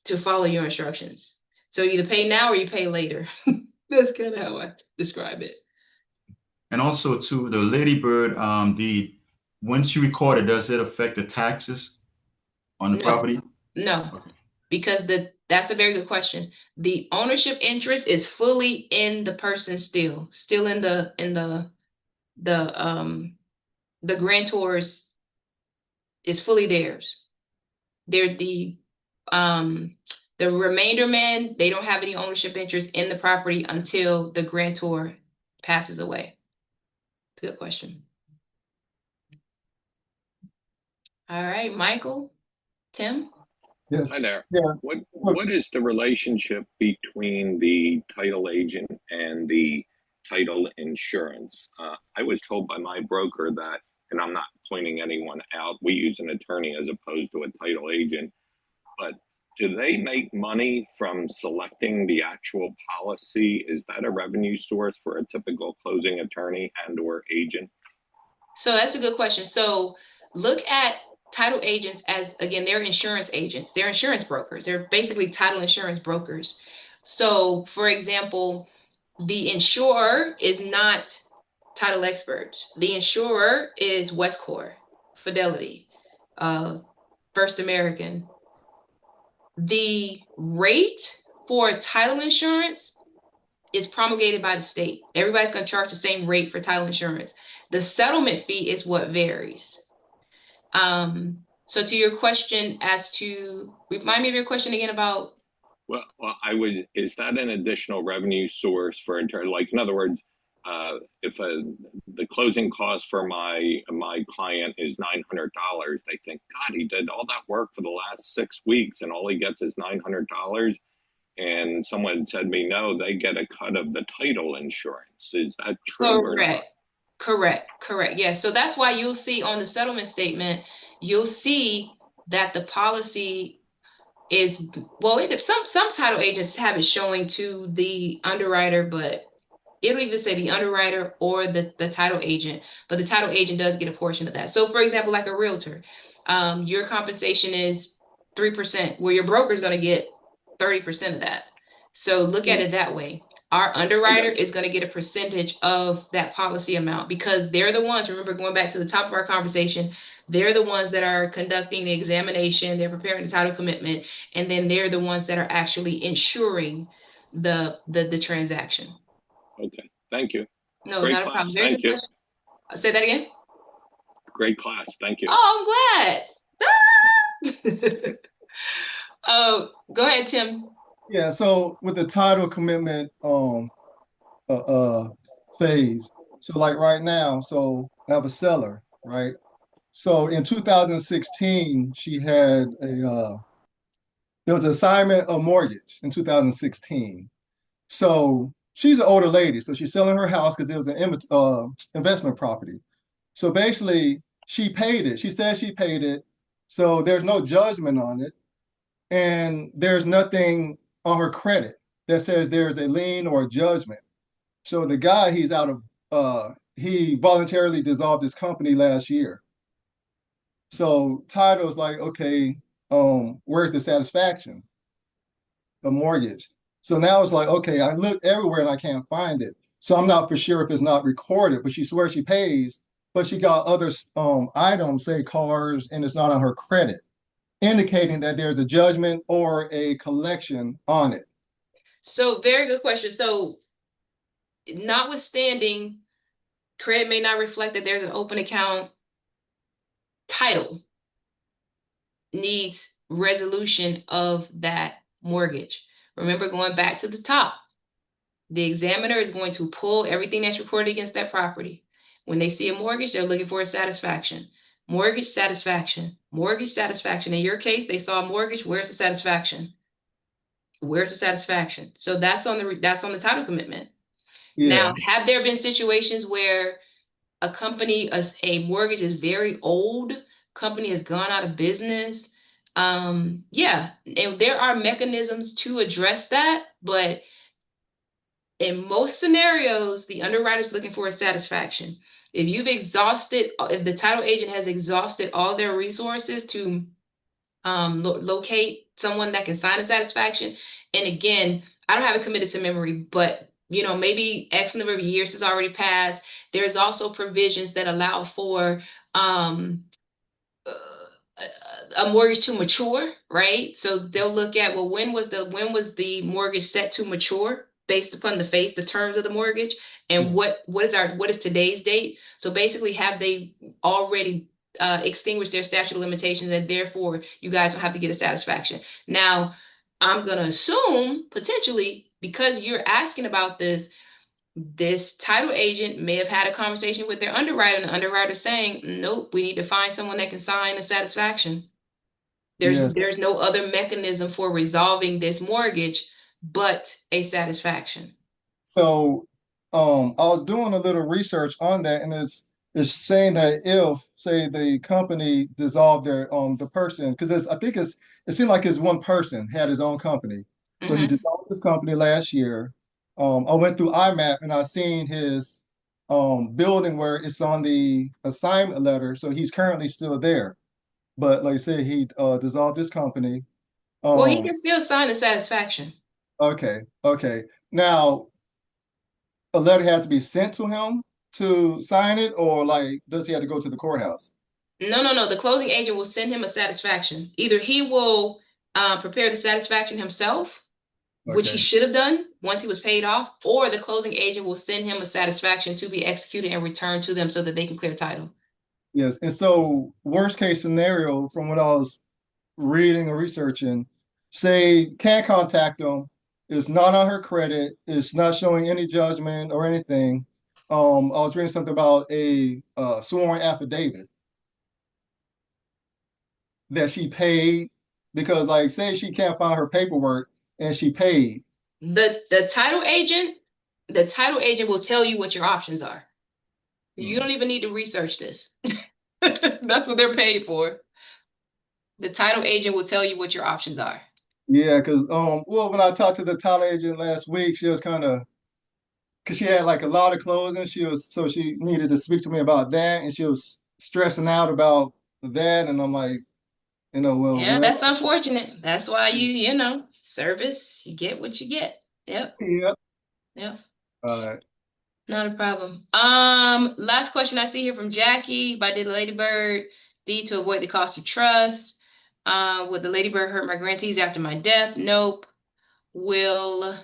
to follow your instructions. So you either pay now or you pay later. That's kind of how I describe it. And also to the Lady Bird deed, once you record it, does it affect the taxes on the No, property? no, Okay. because that's a very good question. The ownership interest is fully in the person still in the the grantor's is fully theirs. They're um the remainder man, they don't have any ownership interest in the property until the grantor passes away. It's a good question. All right, Michael, Tim. Yes. Hi there. Yeah. Look, What is the relationship between the title agent and the title insurance? I was told by my broker that, and I'm not pointing anyone out, we use an attorney as opposed to a title agent, but do they make money from selecting the actual policy? Is that a revenue source for a typical closing attorney and or agent? So that's a good question. So look at title agents as, again, they're insurance agents. They're insurance brokers. They're basically title insurance brokers. So, for example, the insurer is not title experts. The insurer is Westcor, Fidelity, uh, First American. The rate for title insurance is promulgated by the state. Everybody's going to charge the same rate for title insurance. The settlement fee is what varies. So to your question as to, remind me of your question again about, Well, I would, is that an additional revenue source for intern? Like, in other words, if the closing cost for my client is $900, they think, God, he did all that work for the last 6 weeks, and all he gets is $900. And someone said to me, no, they get a cut of the title insurance. Is that true or not? Correct. Correct. Yeah. So that's why you'll see on the settlement statement, you'll see that the policy is, well, some title agents have it showing to the underwriter, but it'll either say the underwriter or the title agent, but the title agent does get a portion of that. So for example, like a realtor, your compensation is 3%, where your broker is going to get 30% of that. So look at Mm, it that way. Our I underwriter got you. is going to get a percentage of that policy amount because they're the ones, remember going back to the top of our conversation, they're the ones that are conducting the examination, they're preparing the title commitment, and then they're the ones that are actually insuring the transaction. Okay. Thank you. No, Great not a class. problem. Very Thank good you. question. Say that again. Great class. Thank you. Oh, I'm glad. Oh, go ahead, Tim. Yeah, so with the title commitment uh, uh phase, so like right now, so I have a seller, right? So in 2016, she had there was an assignment of mortgage in 2016. So she's an older lady, so she's selling her house because it was an investment property. So basically, she paid it. She said she paid it, so there's no judgment on it, and there's nothing on her credit that says there's a lien or a judgment. So the guy, he voluntarily dissolved his company last year. So title's like, okay, where's the satisfaction? The mortgage. So now it's like, okay, I look everywhere and I can't find it. So I'm not for sure if it's not recorded, but she swears she pays, but she got other items, say cars, and it's not on her credit, indicating that there's a judgment or a collection on it. So, very good question. So, notwithstanding, credit may not reflect that there's an open account. Title needs resolution of that mortgage. Remember, going back to the top, the examiner is going to pull everything that's recorded against that property. When they see a mortgage, they're looking for a satisfaction. Mortgage satisfaction. Mortgage satisfaction. In your case, they saw a mortgage. Where's the satisfaction? Where's the satisfaction? So that's on the title commitment. Now, Yeah. have there been situations where a mortgage is very old, company has gone out of business? Yeah, and there are mechanisms to address that, but in most scenarios, the underwriter's looking for a satisfaction. If the title agent has exhausted all their resources to locate someone that can sign a satisfaction. And again, I don't have it committed to memory, but maybe X number of years has already passed. There's also provisions that allow for uh, a mortgage to mature, right? So they'll look at, well, when was the mortgage set to mature based upon the terms of the mortgage, and Yeah. what is today's date? So basically, have they already extinguished their statute of limitations, and therefore you guys don't have to get a satisfaction. Now, I'm gonna assume potentially because you're asking about this title agent may have had a conversation with their underwriter, and the underwriter saying, nope, we need to find someone that can sign a satisfaction. There's Yes. there's no other mechanism for resolving this mortgage but a satisfaction. So I was doing a little research on that, and it's saying that if, say, the company dissolved their the person, because it seemed like it's one person had his own company. So he Hmm. dissolved his company last year. I went through IMAP and I seen his building where it's on the assignment letter. So he's currently still there. But like I said, he dissolved his company. Well, he Um, can still sign the satisfaction. okay, okay. Now a letter has to be sent to him to sign it, or like does he have to go to the courthouse? No. The closing agent will send him a satisfaction. Either he will prepare the satisfaction himself, which he Okay. should have done once he was paid off, or the closing agent will send him a satisfaction to be executed and returned to them so that they can clear title. Yes. And so worst case scenario from what I was reading or researching, say can't contact them, it's not on her credit, it's not showing any judgment or anything. I was reading something about a sworn affidavit that she paid because, like, say she can't find her paperwork and she paid. The title agent will tell you what your options are. You Mm. don't even need to research this. That's what they're paid for. The title agent will tell you what your options are. Yeah, because well, when I talked to the title agent last week, she was kind of because she had like a lot of clothes and she needed to speak to me about that, and she was stressing out about that, and I'm like, well, Yeah, whatever. that's unfortunate. That's why service, you get what you get. Yep, Yeah. yep. Uh, Not a problem. Last question I see here from Jackie by Did Ladybird. D to avoid the cost of trust. Would the Ladybird hurt my grantees after my death? Nope. Will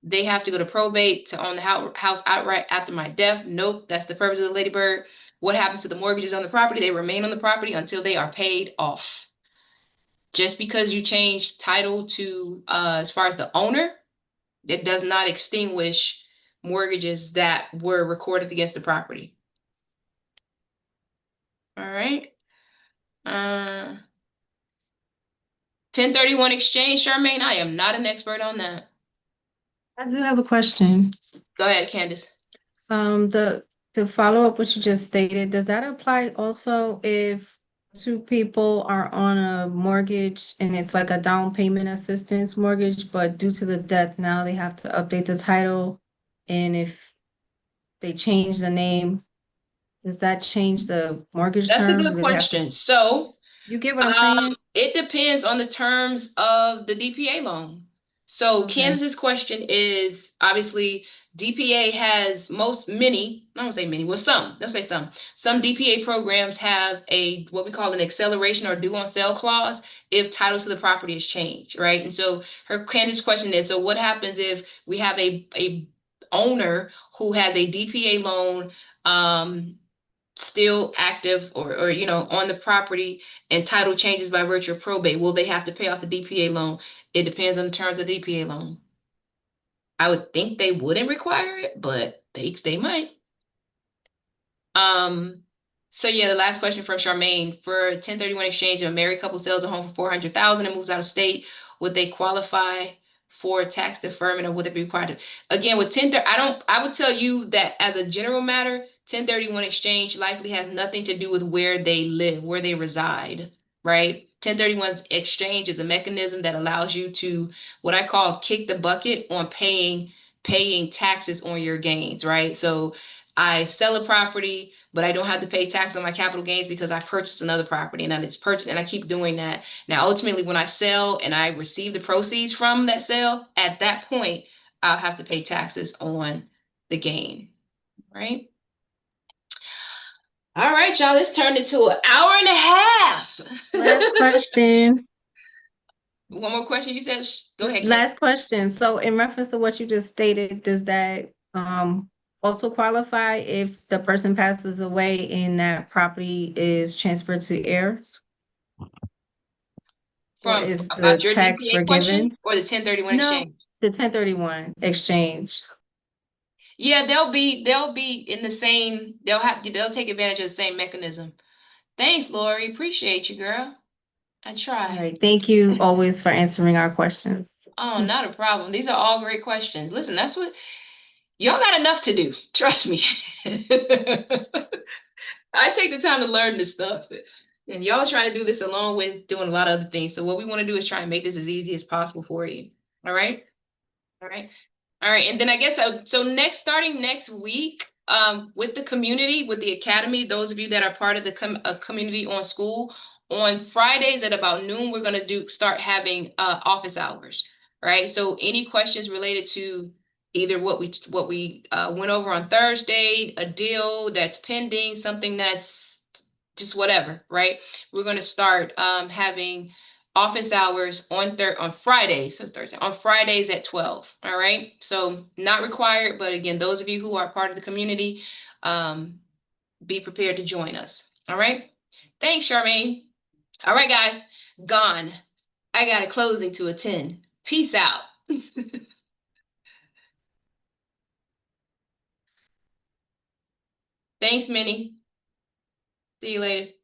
they have to go to probate to own the house outright after my death? Nope. That's the purpose of the Ladybird. What happens to the mortgages on the property? They remain on the property until they are paid off. Just because you change title to as far as the owner, it does not extinguish mortgages that were recorded against the property. All right. 1031 exchange, Charmaine. I am not an expert on that. I do have a question. Go ahead, Candace. The to follow up what you just stated, does that apply also if two people are on a mortgage and it's like a down payment assistance mortgage, but due to the death now they have to update the title, and if they change the name, does that change the mortgage That's a terms? good Do they have to? question. So, You get what I'm saying? it depends on the terms of the DPA loan. So Okay. Kansas's question is obviously DPA has many, I don't say many, well some, don't say some. Some DPA programs have a what we call an acceleration or due on sale clause if title to the property is changed, right? And so her Candace's question is, so what happens if we have a owner who has a DPA loan still active or on the property and title changes by virtue of probate, will they have to pay off the DPA loan? It depends on the terms of the DPA loan. I would think they wouldn't require it, but they might. Um, so yeah, the last question from Charmaine. For 1031 exchange, if a married couple sells a home for 400,000 and moves out of state, would they qualify for tax deferment or would it be required to? Again, with 1030, I would tell you that as a general matter, 1031 exchange likely has nothing to do with where they live, where they reside, right? 1031 exchange is a mechanism that allows you to what I call kick the bucket on paying taxes on your gains, right? So I sell a property, but I don't have to pay tax on my capital gains because I purchased another property and I just purchased and I keep doing that. Now, ultimately, when I sell and I receive the proceeds from that sale, at that point, I'll have to pay taxes on the gain, right? All right, y'all, this turned into an hour and a half. Last question. One more question you said? Go ahead, Ken. Last question. So in reference to what you just stated, does that also qualify if the person passes away and that property is transferred to heirs? Or From is the about your tax DPA question forgiven? or the 1031 No, exchange? the 1031 exchange. Yeah, they'll be in the same, they'll take advantage of the same mechanism. Thanks, Lori. Appreciate you, girl. I All try. right. Thank you always for answering our questions. Oh, not a problem. These are all great questions. Listen, that's what y'all got enough to do. Trust me. I take the time to learn this stuff. And y'all try to do this along with doing a lot of other things. So what we want to do is try and make this as easy as possible for you. All right? All right. All right. And then I guess so starting next week, with the community, with the academy, those of you that are part of the community on school, on Fridays at about noon, we're gonna start having office hours. Right. So any questions related to either what we went over on Thursday, a deal that's pending, something that's just whatever, right? We're going to start having office hours on Fridays, so Thursday, on Fridays at 12. All right. So not required, but again, those of you who are part of the community, um, be prepared to join us. All right. Thanks, Charmaine. All right, guys, gone. I got a closing to attend. Peace out. Thanks, Minnie. See you later.